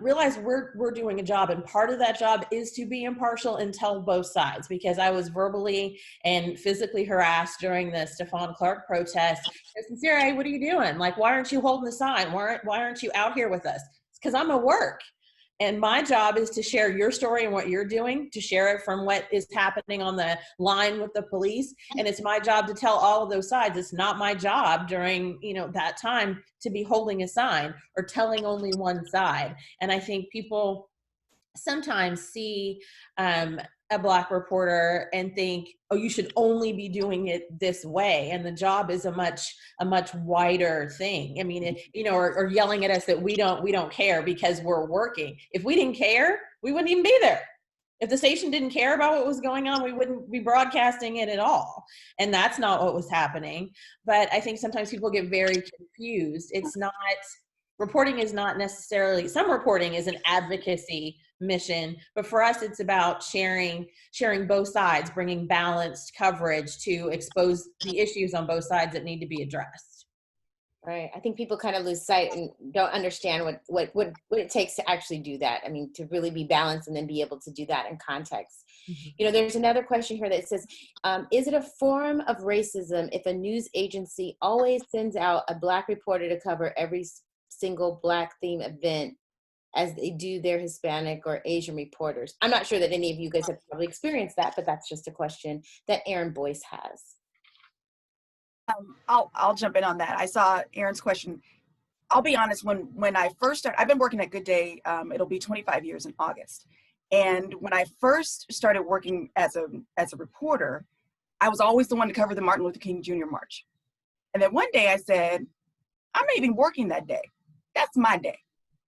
realize we're doing a job, and part of that job is to be impartial and tell both sides, because I was verbally and physically harassed during the Stephon Clark protest. Sincere, what are you doing? Like, why aren't you holding the sign? Why aren't you out here with us? It's because I'm at work. And my job is to share your story and what you're doing, to share it from what is happening on the line with the police. And it's my job to tell all of those sides. It's not my job during, you know, that time to be holding a sign or telling only one side. And I think people sometimes see a Black reporter and think, oh, you should only be doing it this way. And the job is a much wider thing. I mean, you know, or yelling at us that we don't care because we're working. If we didn't care, we wouldn't even be there. If the station didn't care about what was going on, we wouldn't be broadcasting it at all. And that's not what was happening. But I think sometimes people get very confused. It's not, reporting is not necessarily, some reporting is an advocacy mission, but for us, it's about sharing both sides, bringing balanced coverage to expose the issues on both sides that need to be addressed. Right. I think people kind of lose sight and don't understand what it takes to actually do that. I mean, to really be balanced and then be able to do that in context. Mm-hmm. You know, there's another question here that says, is it a form of racism if a news agency always sends out a Black reporter to cover every single Black theme event as they do their Hispanic or Asian reporters? I'm not sure that any of you guys have probably experienced that, but that's just a question that Aaron Boyce has. I'll jump in on that. I saw Aaron's question. I'll be honest, when I first started, I've been working at Good Day, it'll be 25 years in August. And when I first started working as a reporter, I was always the one to cover the Martin Luther King Jr. March. And then one day I said, I'm not even working that day. That's my day.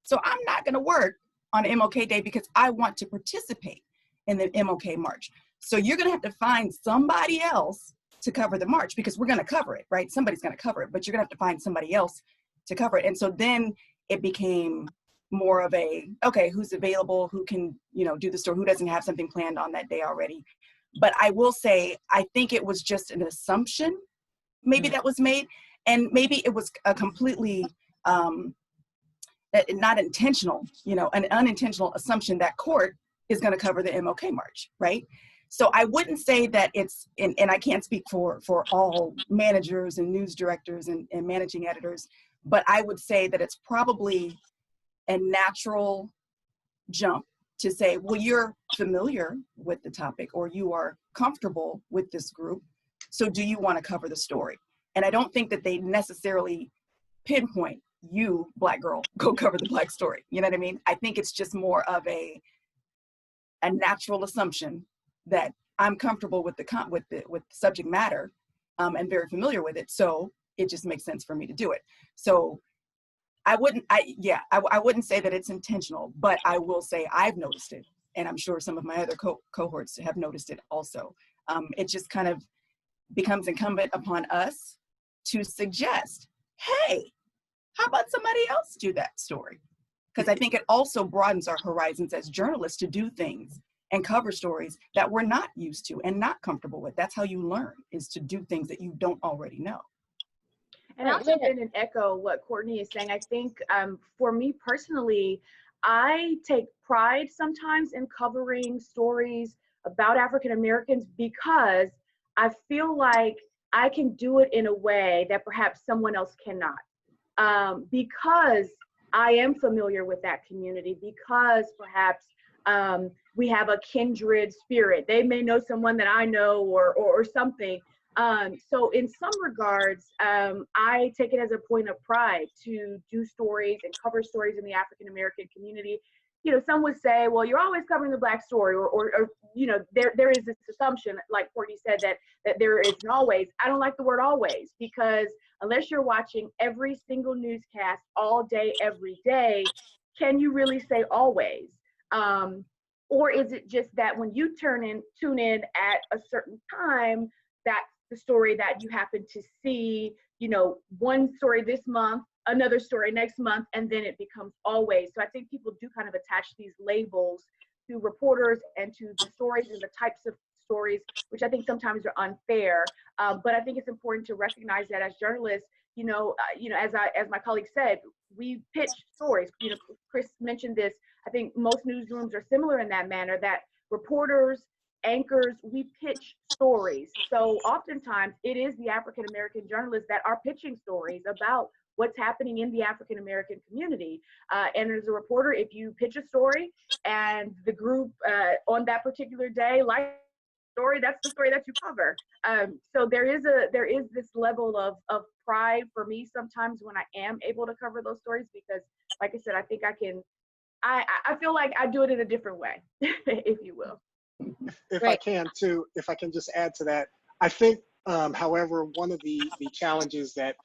So I'm not gonna work on MLK Day because I want to participate in the MLK March. So you're gonna have to find somebody else to cover the march, because we're going to cover it, right? Somebody's going to cover it, but you're going to have to find somebody else to cover it. And so then it became more of a, okay, who's available, who can, do the story, who doesn't have something planned on that day already. But I will say, I think it was just an assumption maybe that was made, and maybe it was a completely not intentional, an unintentional assumption that court is going to cover the MLK March, right? So I wouldn't say that it's, and I can't speak for all managers and news directors and managing editors, but I would say that it's probably a natural jump to say, well, you're familiar with the topic or you are comfortable with this group, so do you want to cover the story? And I don't think that they necessarily pinpoint, you, Black girl, go cover the Black story. You know what I mean? I think it's just more of a natural assumption that I'm comfortable with the subject matter and very familiar with it, so it just makes sense for me to do it. So I wouldn't say that it's intentional, but I will say I've noticed it, and I'm sure some of my other cohorts have noticed it also. It just kind of becomes incumbent upon us to suggest, hey, how about somebody else do that story? Because I think it also broadens our horizons as journalists to do things and cover stories that we're not used to and not comfortable with. That's how you learn, is to do things that you don't already know. And I'll jump in and echo what Courtney is saying. I think for me personally, I take pride sometimes in covering stories about African Americans because I feel like I can do it in a way that perhaps someone else cannot. Because I am familiar with that community, because perhaps we have a kindred spirit. They may know someone that I know or something. So in some regards, I take it as a point of pride to do stories and cover stories in the African American community. Some would say, well, you're always covering the Black story, or there is this assumption, like Courtney said, that there isn't always. I don't like the word always, because unless you're watching every single newscast all day, every day, can you really say always? Or is it just that when you tune in at a certain time, that's the story that you happen to see, one story this month, another story next month, and then it becomes always. So I think people do kind of attach these labels to reporters and to the stories and the types of stories, which I think sometimes are unfair. But I think it's important to recognize that as journalists, as my colleague said, we pitch stories. Chris mentioned this. I think most newsrooms are similar in that manner, that reporters, anchors, we pitch stories. So oftentimes it is the African American journalists that are pitching stories about what's happening in the African American community. And as a reporter, if you pitch a story and the group on that particular day likes the story, that's the story that you cover. So there is this level of pride for me sometimes when I am able to cover those stories, because like I said, I think I feel like I do it in a different way, if you will. If I can just add to that, I think, however, one of the challenges that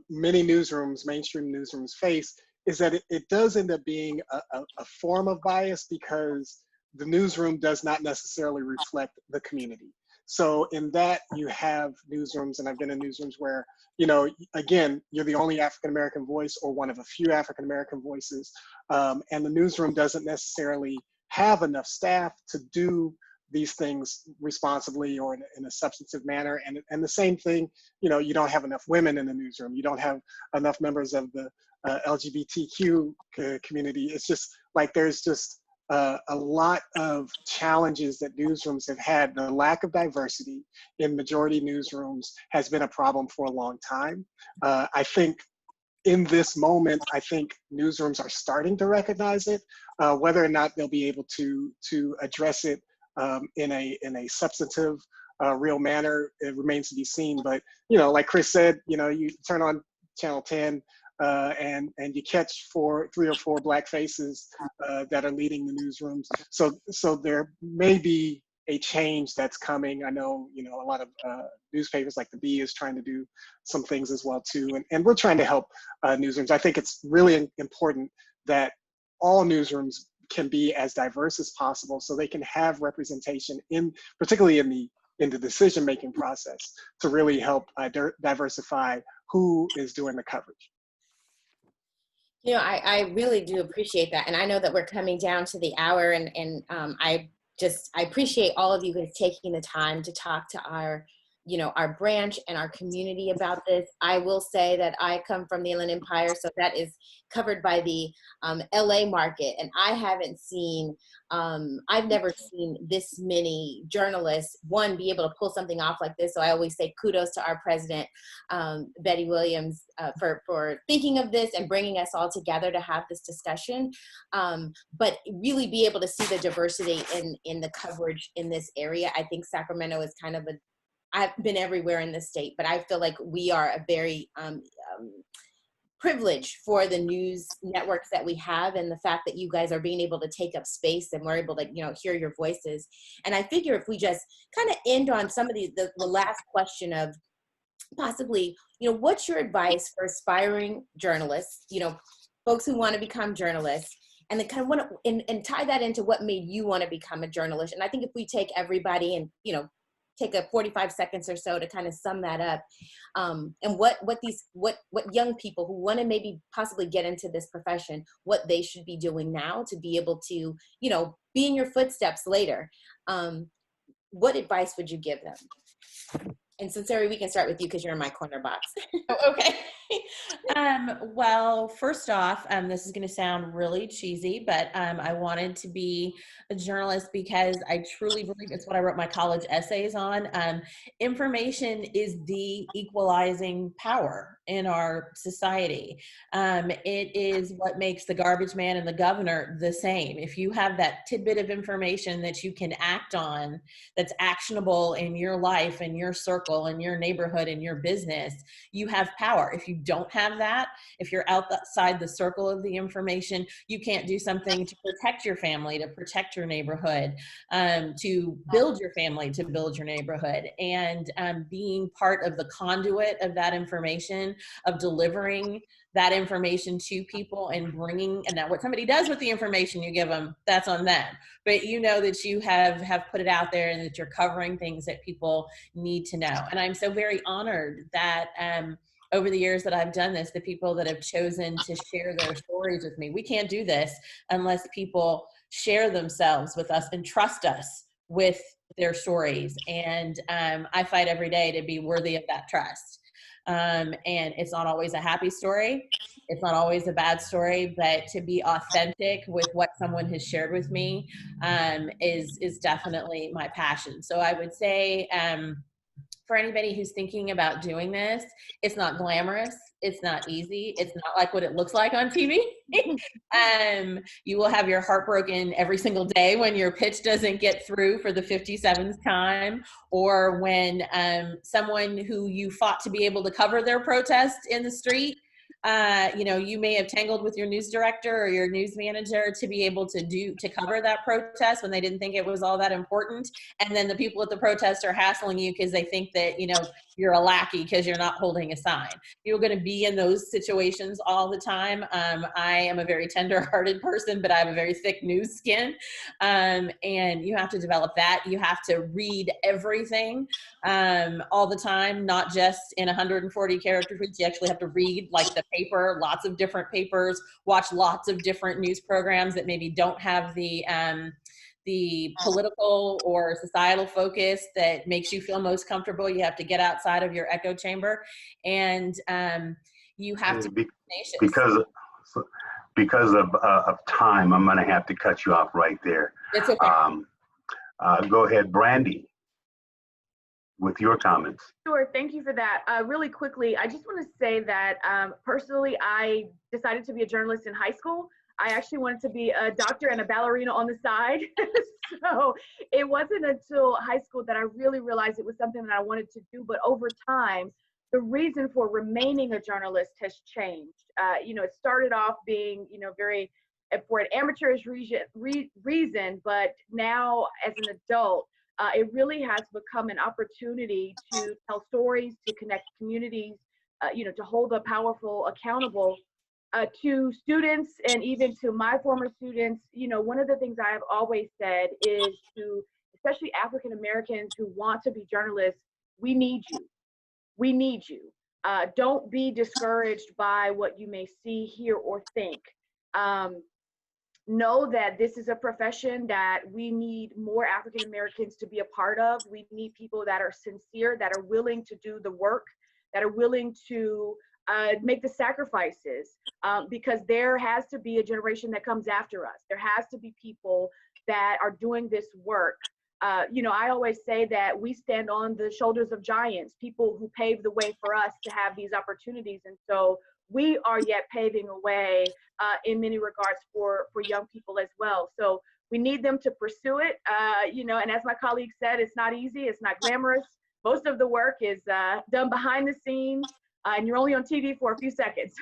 many newsrooms, mainstream newsrooms face, is that it does end up being a form of bias, because the newsroom does not necessarily reflect the community. So in that, you have newsrooms, and I've been in newsrooms where, you know, again, you're the only African-American voice or one of a few African-American voices, and the newsroom doesn't necessarily have enough staff to do these things responsibly or in a substantive manner. And the same thing, you know, you don't have enough women in the newsroom. You don't have enough members of the LGBTQ community. It's just like there's just a lot of challenges that newsrooms have had. The lack of diversity in majority newsrooms has been a problem for a long time. I think in this moment, I think newsrooms are starting to recognize it. Whether or not they'll be able to address it in a substantive, real manner, it remains to be seen. But, you know, like Chris said, you know, you turn on Channel 10 and you catch 3 or 4 Black faces that are leading the newsrooms. So there may be a change that's coming. I know, you know, a lot of newspapers like the Bee is trying to do some things as well too. And we're trying to help newsrooms. I think it's really important that all newsrooms can be as diverse as possible so they can have representation particularly in the decision-making process to really help diversify who is doing the coverage. You know, I really do appreciate that. And I know that we're coming down to the hour, and I appreciate all of you guys taking the time to talk to our, you know, our branch and our community about this. I will say that I come from the Inland Empire, so that is covered by the LA market. And I haven't seen, I've never seen this many journalists, one, be able to pull something off like this. So I always say kudos to our president, Betty Williams, for thinking of this and bringing us all together to have this discussion. But really be able to see the diversity in the coverage in this area. I think Sacramento is kind of I've been everywhere in the state, but I feel like we are a very privileged for the news networks that we have, and the fact that you guys are being able to take up space and we're able to, you know, hear your voices. And I figure if we just kind of end on some of the last question of possibly, you know, what's your advice for aspiring journalists, you know, folks who want to become journalists, and they kind of want to and tie that into what made you want to become a journalist. And I think if we take everybody and, you know, take a 45 seconds or so to kind of sum that up, and what young people who want to maybe possibly get into this profession, what they should be doing now to be able to, you know, be in your footsteps later. What advice would you give them? And Sincere, we can start with you because you're in my corner box. Oh, okay. Well, first off, this is going to sound really cheesy, but I wanted to be a journalist because I truly believe it's what I wrote my college essays on. Information is the equalizing power in our society. It is what makes the garbage man and the governor the same. If you have that tidbit of information that you can act on, that's actionable in your life, in your circle, in your neighborhood, in your business, you have power. If you don't have that, if you're outside the circle of the information, you can't do something to protect your family, to protect your neighborhood, to build your family, to build your neighborhood. And being part of the conduit of that information, of delivering that information to people and bringing, and now what somebody does with the information you give them, that's on them. But you know that you have put it out there and that you're covering things that people need to know. And I'm so very honored that over the years that I've done this, the people that have chosen to share their stories with me. We can't do this unless people share themselves with us and trust us with their stories. And I fight every day to be worthy of that trust. And it's not always a happy story. It's not always a bad story, but to be authentic with what someone has shared with me is definitely my passion. So I would say, for anybody who's thinking about doing this, it's not glamorous. It's not easy. It's not like what it looks like on TV. You will have your heart broken every single day when your pitch doesn't get through for the 57th time, or when someone who you fought to be able to cover their protest in the street you may have tangled with your news director or your news manager to be able to cover that protest when they didn't think it was all that important. And then the people at the protest are hassling you because they think that, you're a lackey because you're not holding a sign. You're going to be in those situations all the time. I am a very tender-hearted person, but I have a very thick news skin. And you have to develop that. You have to read everything all the time, not just in 140 character tweets. You actually have to read like the paper, lots of different papers, watch lots of different news programs that maybe don't have the political or societal focus that makes you feel most comfortable. You have to get outside of your echo chamber, and you have to be tenacious. Because of time, I'm going to have to cut you off right there. It's okay. Go ahead, Brandy, with your comments. Sure, thank you for that. Really quickly, I just want to say that personally, I decided to be a journalist in high school. I actually wanted to be a doctor and a ballerina on the side. So it wasn't until high school that I really realized it was something that I wanted to do. But over time, the reason for remaining a journalist has changed. It started off being, very, for an amateurish reason, but now as an adult, it really has become an opportunity to tell stories, to connect communities, to hold the powerful accountable. To students and even to my former students, one of the things I have always said is to, especially African Americans who want to be journalists, we need you. We need you. Don't be discouraged by what you may see, hear, or think. Know that this is a profession that we need more African Americans to be a part of. We need people that are sincere, that are willing to do the work, that are willing to make the sacrifices, because there has to be a generation that comes after us. There has to be people that are doing this work. I always say that we stand on the shoulders of giants, people who paved the way for us to have these opportunities. And so we are yet paving a way in many regards for young people as well. So we need them to pursue it. And as my colleague said, it's not easy, it's not glamorous. Most of the work is done behind the scenes. And you're only on TV for a few seconds,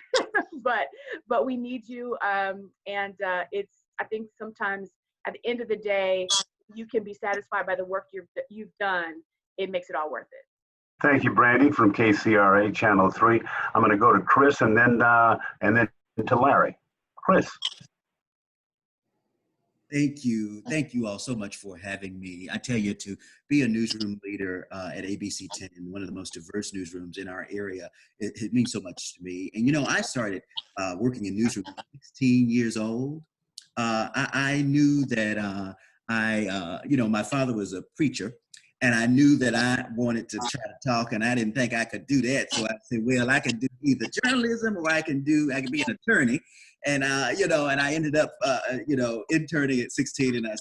but we need you. I think sometimes at the end of the day, you can be satisfied by the work you've done. It makes it all worth it. Thank you, Brandy from KCRA Channel 3. I'm going to go to Chris and then to Larry. Chris. Thank you. Thank you all so much for having me. I tell you, to be a newsroom leader at ABC 10, one of the most diverse newsrooms in our area, it means so much to me. And, I started working in newsrooms at 16 years old. I knew that my father was a preacher, and I knew that I wanted to try to talk, and I didn't think I could do that. So I said, well, I can do either journalism or I can be an attorney. And, and I ended up, interning at 16, and I've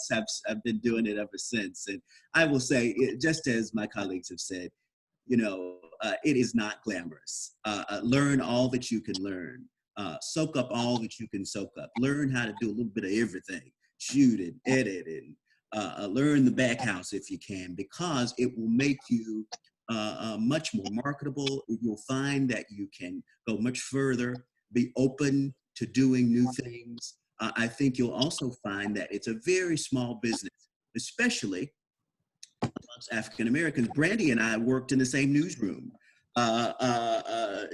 been doing it ever since. And I will say, just as my colleagues have said, it is not glamorous. Learn all that you can learn. Soak up all that you can soak up. Learn how to do a little bit of everything. Shoot and edit and learn the back house if you can, because it will make you much more marketable. You'll find that you can go much further, be open to doing new things. I think you'll also find that it's a very small business, especially amongst African Americans. Brandy and I worked in the same newsroom. For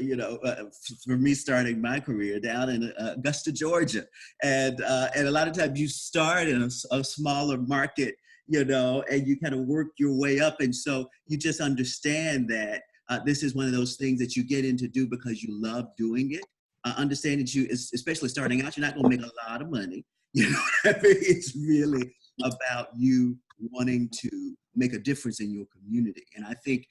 me starting my career down in Augusta, Georgia. And a lot of times you start in a smaller market, and you kind of work your way up. And so you just understand that this is one of those things that you get in to do because you love doing it. Understand that you, especially starting out, you're not going to make a lot of money. It's really about you wanting to make a difference in your community. And I think,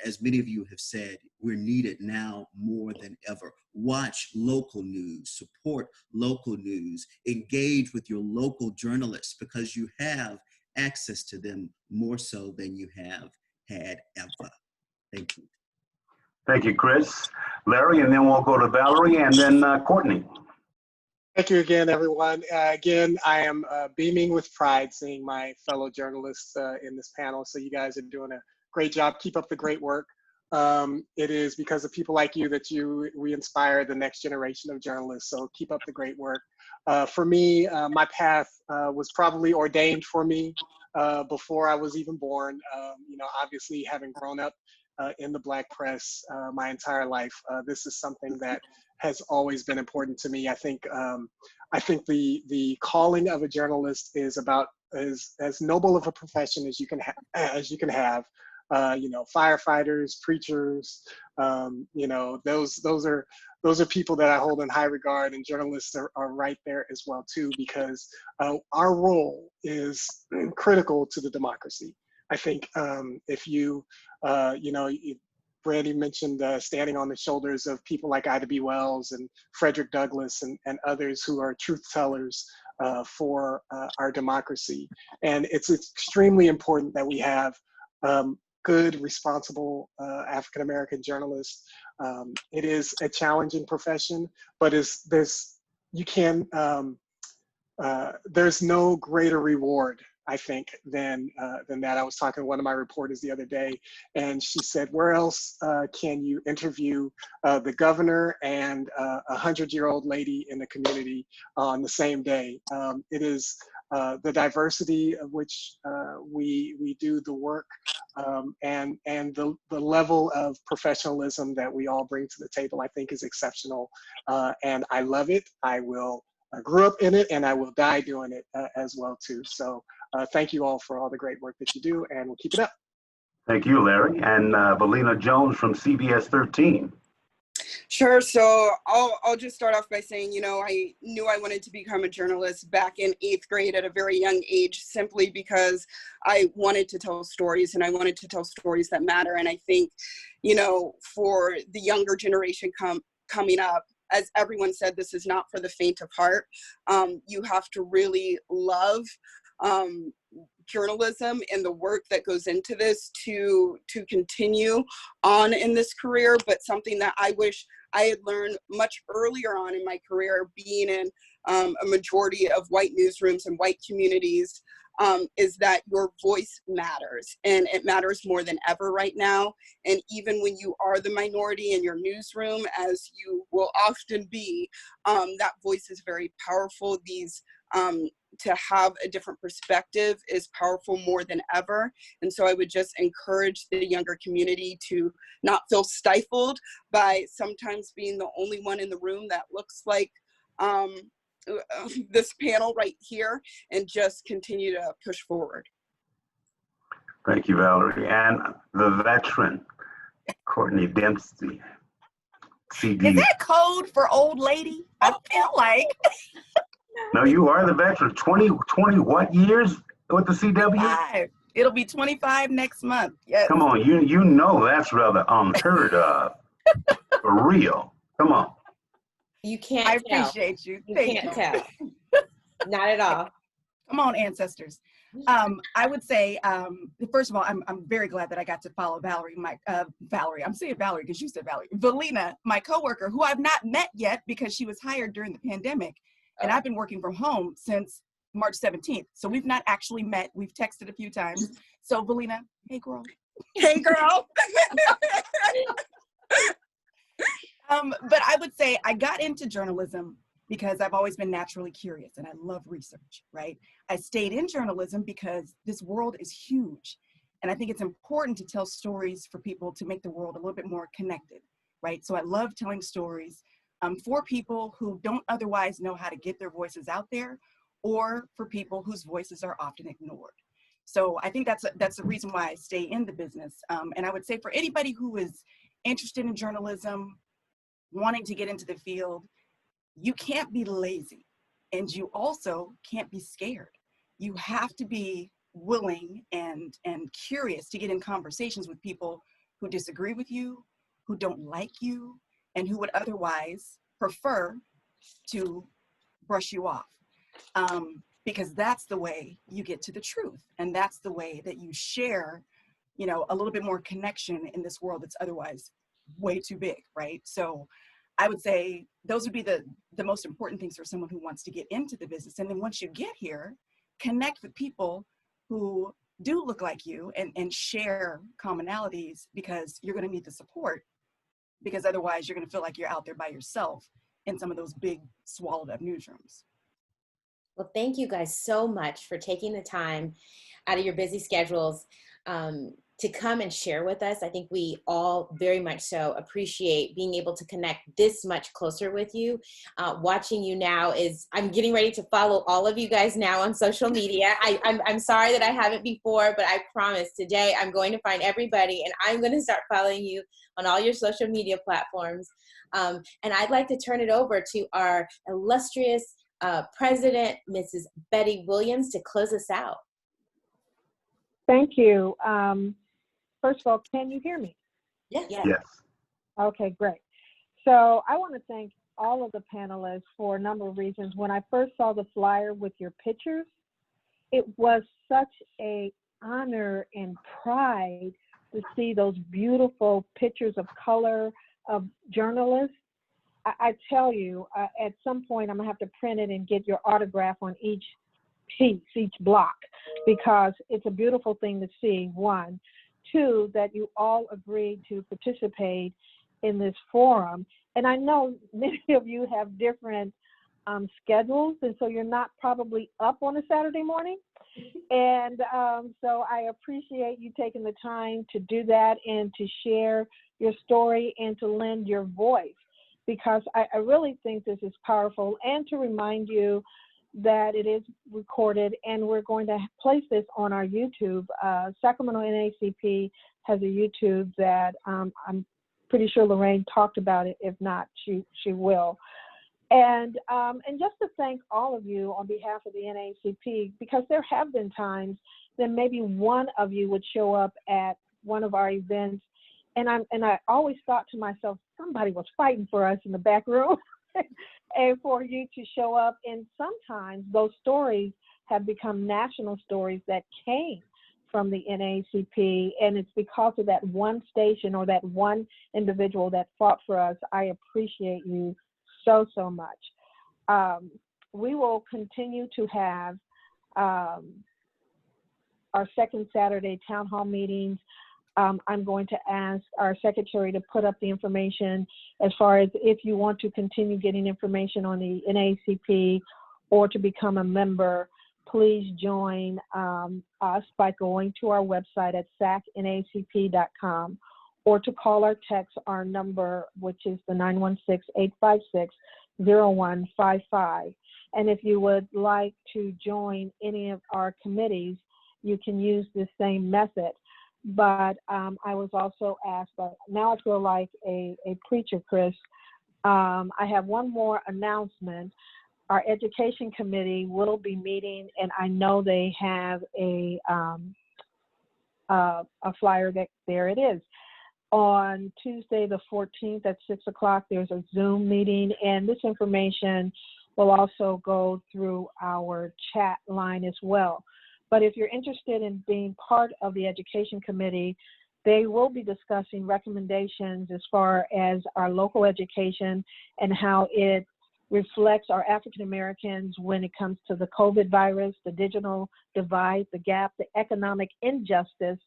as many of you have said, we're needed now more than ever. Watch local news, support local news, engage with your local journalists, because you have access to them more so than you have had ever. Thank you. Thank you, Chris. Larry, and then we'll go to Valerie and then Courtney. Thank you again, everyone. Again, I am beaming with pride seeing my fellow journalists in this panel. So you guys are doing a great job. Keep up the great work. it is because of people like you that we inspire the next generation of journalists. So keep up the great work. For me, my path was probably ordained for me before I was even born. You know, obviously having grown up in the Black press my entire life, this is something that has always been important to me. I think the calling of a journalist is about as noble of a profession as you can have. You know, firefighters, preachers, you know, those are people that I hold in high regard, and journalists are right there as well too, because our role is critical to the democracy. I think if you, you know, Brandy mentioned standing on the shoulders of people like Ida B. Wells and Frederick Douglass and others who are truth tellers for our democracy. And it's extremely important that we have good, responsible African-American journalists. It is a challenging profession, but there's no greater reward, I think, than that. I was talking to one of my reporters the other day, and she said, where else can you interview the governor and a 100-year-old lady in the community on the same day? It is the diversity of which we do the work, and the level of professionalism that we all bring to the table, I think, is exceptional, and I love it. I grew up in it, and I will die doing it as well too. So thank you all for all the great work that you do, and we'll keep it up. Thank you, Larry. And Valina Jones from CBS 13. Sure. So I'll just start off by saying, you know, I knew I wanted to become a journalist back in 8th grade at a very young age, simply because I wanted to tell stories, and I wanted to tell stories that matter. And I think, you know, for the younger generation coming up, as everyone said, this is not for the faint of heart. You have to really love journalism and the work that goes into this to continue on in this career. But something that I wish I had learned much earlier on in my career, being in a majority of white newsrooms and white communities, is that your voice matters, and it matters more than ever right now. And even when you are the minority in your newsroom, as you will often be, that voice is very powerful. To have a different perspective is powerful more than ever. And so I would just encourage the younger community to not feel stifled by sometimes being the only one in the room that looks like this panel right here, and just continue to push forward. Thank you, Valerie. And the veteran, Courtney Dempsey, CD. Is that code for old lady? I feel like. No, you are the veteran. 20 what years with the CW? 25. It'll be 25 next month. Yes. Come on, you know that's rather unheard of. For real. Come on. You can't I tell. appreciate you. You Thank can't you. tell. Not at all. Come on, ancestors. I would say, first of all, I'm very glad that I got to follow Valerie. I'm saying Valerie because you said Valerie. Valina, my coworker, who I've not met yet because she was hired during the pandemic, and I've been working from home since March 17th. So we've not actually met. We've texted a few times. So Valina, hey girl. Hey girl. But I would say I got into journalism because I've always been naturally curious and I love research, right? I stayed in journalism because this world is huge. And I think it's important to tell stories for people to make the world a little bit more connected, right? So I love telling stories for people who don't otherwise know how to get their voices out there, or for people whose voices are often ignored. So I think that's the reason why I stay in the business. And I would say for anybody who is interested in journalism, wanting to get into the field, you can't be lazy, and you also can't be scared. You have to be willing and curious to get in conversations with people who disagree with you, who don't like you, and who would otherwise prefer to brush you off. Because that's the way you get to the truth, and that's the way that you share, you know, a little bit more connection in this world that's otherwise way too big, right? So I would say those would be the most important things for someone who wants to get into the business. And then once you get here, connect with people who do look like you and share commonalities, because you're going to need the support, because otherwise you're going to feel like you're out there by yourself in some of those big swallowed up newsrooms. Well, thank you guys so much for taking the time out of your busy schedules to come and share with us. I think we all very much so appreciate being able to connect this much closer with you. Watching you now I'm getting ready to follow all of you guys now on social media. I'm sorry that I haven't before, but I promise today I'm going to find everybody and I'm going to start following you on all your social media platforms. And I'd like to turn it over to our illustrious President, Mrs. Betty Williams, to close us out. Thank you. First of all, can you hear me? Yes. Yes. Okay, great. So I want to thank all of the panelists for a number of reasons. When I first saw the flyer with your pictures, it was such an honor and pride to see those beautiful pictures of color of journalists. I tell you, at some point I'm gonna have to print it and get your autograph on each piece, each block, because it's a beautiful thing to see, one. Two, that you all agreed to participate in this forum. And I know many of you have different schedules, and so you're not probably up on a Saturday morning. And so I appreciate you taking the time to do that and to share your story and to lend your voice, because I really think this is powerful, and to remind you that it is recorded and we're going to place this on our YouTube. Sacramento NAACP has a YouTube that I'm pretty sure Lorraine talked about it. If not, she will. And just to thank all of you on behalf of the NAACP, because there have been times that maybe one of you would show up at one of our events, and I always thought to myself, somebody was fighting for us in the back room. And for you to show up, and sometimes those stories have become national stories that came from the NAACP, and it's because of that one station or that one individual that fought for us. I appreciate you so, so much. We will continue to have our second Saturday town hall meetings. I'm going to ask our secretary to put up the information as far as if you want to continue getting information on the NAACP or to become a member. Please join us by going to our website at sacnacp.com or to call or text our number, which is the 916-856-0155. And if you would like to join any of our committees, you can use the same method. But I was also asked, but now I feel like a preacher, Chris. I have one more announcement. Our education committee will be meeting, and I know they have a flyer that there it is. On Tuesday the 14th at 6 o'clock, there's a Zoom meeting, and this information will also go through our chat line as well. But if you're interested in being part of the education committee, they will be discussing recommendations as far as our local education and how it reflects our African Americans when it comes to the COVID virus, the digital divide, the gap, the economic injustice,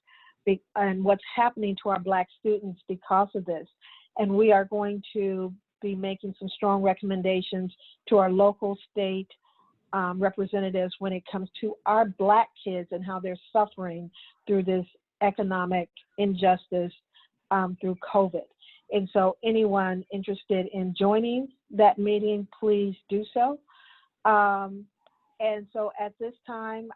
and what's happening to our Black students because of this. And we are going to be making some strong recommendations to our local, state representatives when it comes to our Black kids and how they're suffering through this economic injustice through COVID. And so anyone interested in joining that meeting, please do so. And so at this time,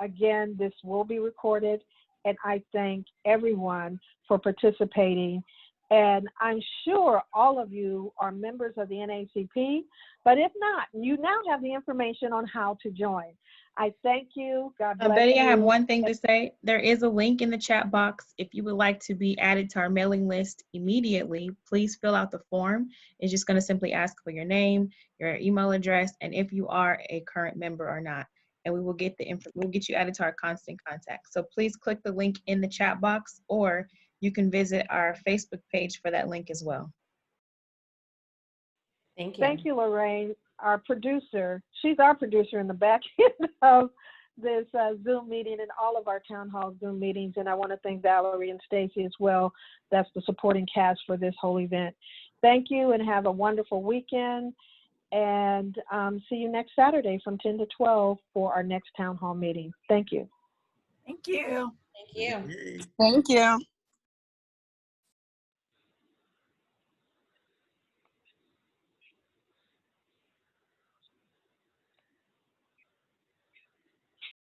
again, this will be recorded, and I thank everyone for participating. And I'm sure all of you are members of the NAACP, but if not, you now have the information on how to join. I thank you. God bless Betty, you. I have one thing to say. There is a link in the chat box. If you would like to be added to our mailing list immediately, please fill out the form. It's just going to simply ask for your name, your email address, and if you are a current member or not. And we will get we'll get you added to our constant contact. So please click the link in the chat box, or you can visit our Facebook page for that link as well. Thank you. Thank you, Lorraine, our producer. She's our producer in the back end of this Zoom meeting and all of our town hall Zoom meetings. And I want to thank Valerie and Stacy as well. That's the supporting cast for this whole event. Thank you and have a wonderful weekend. And see you next Saturday from 10 to 12 for our next town hall meeting. Thank you. Thank you. Thank you. Yay. Thank you.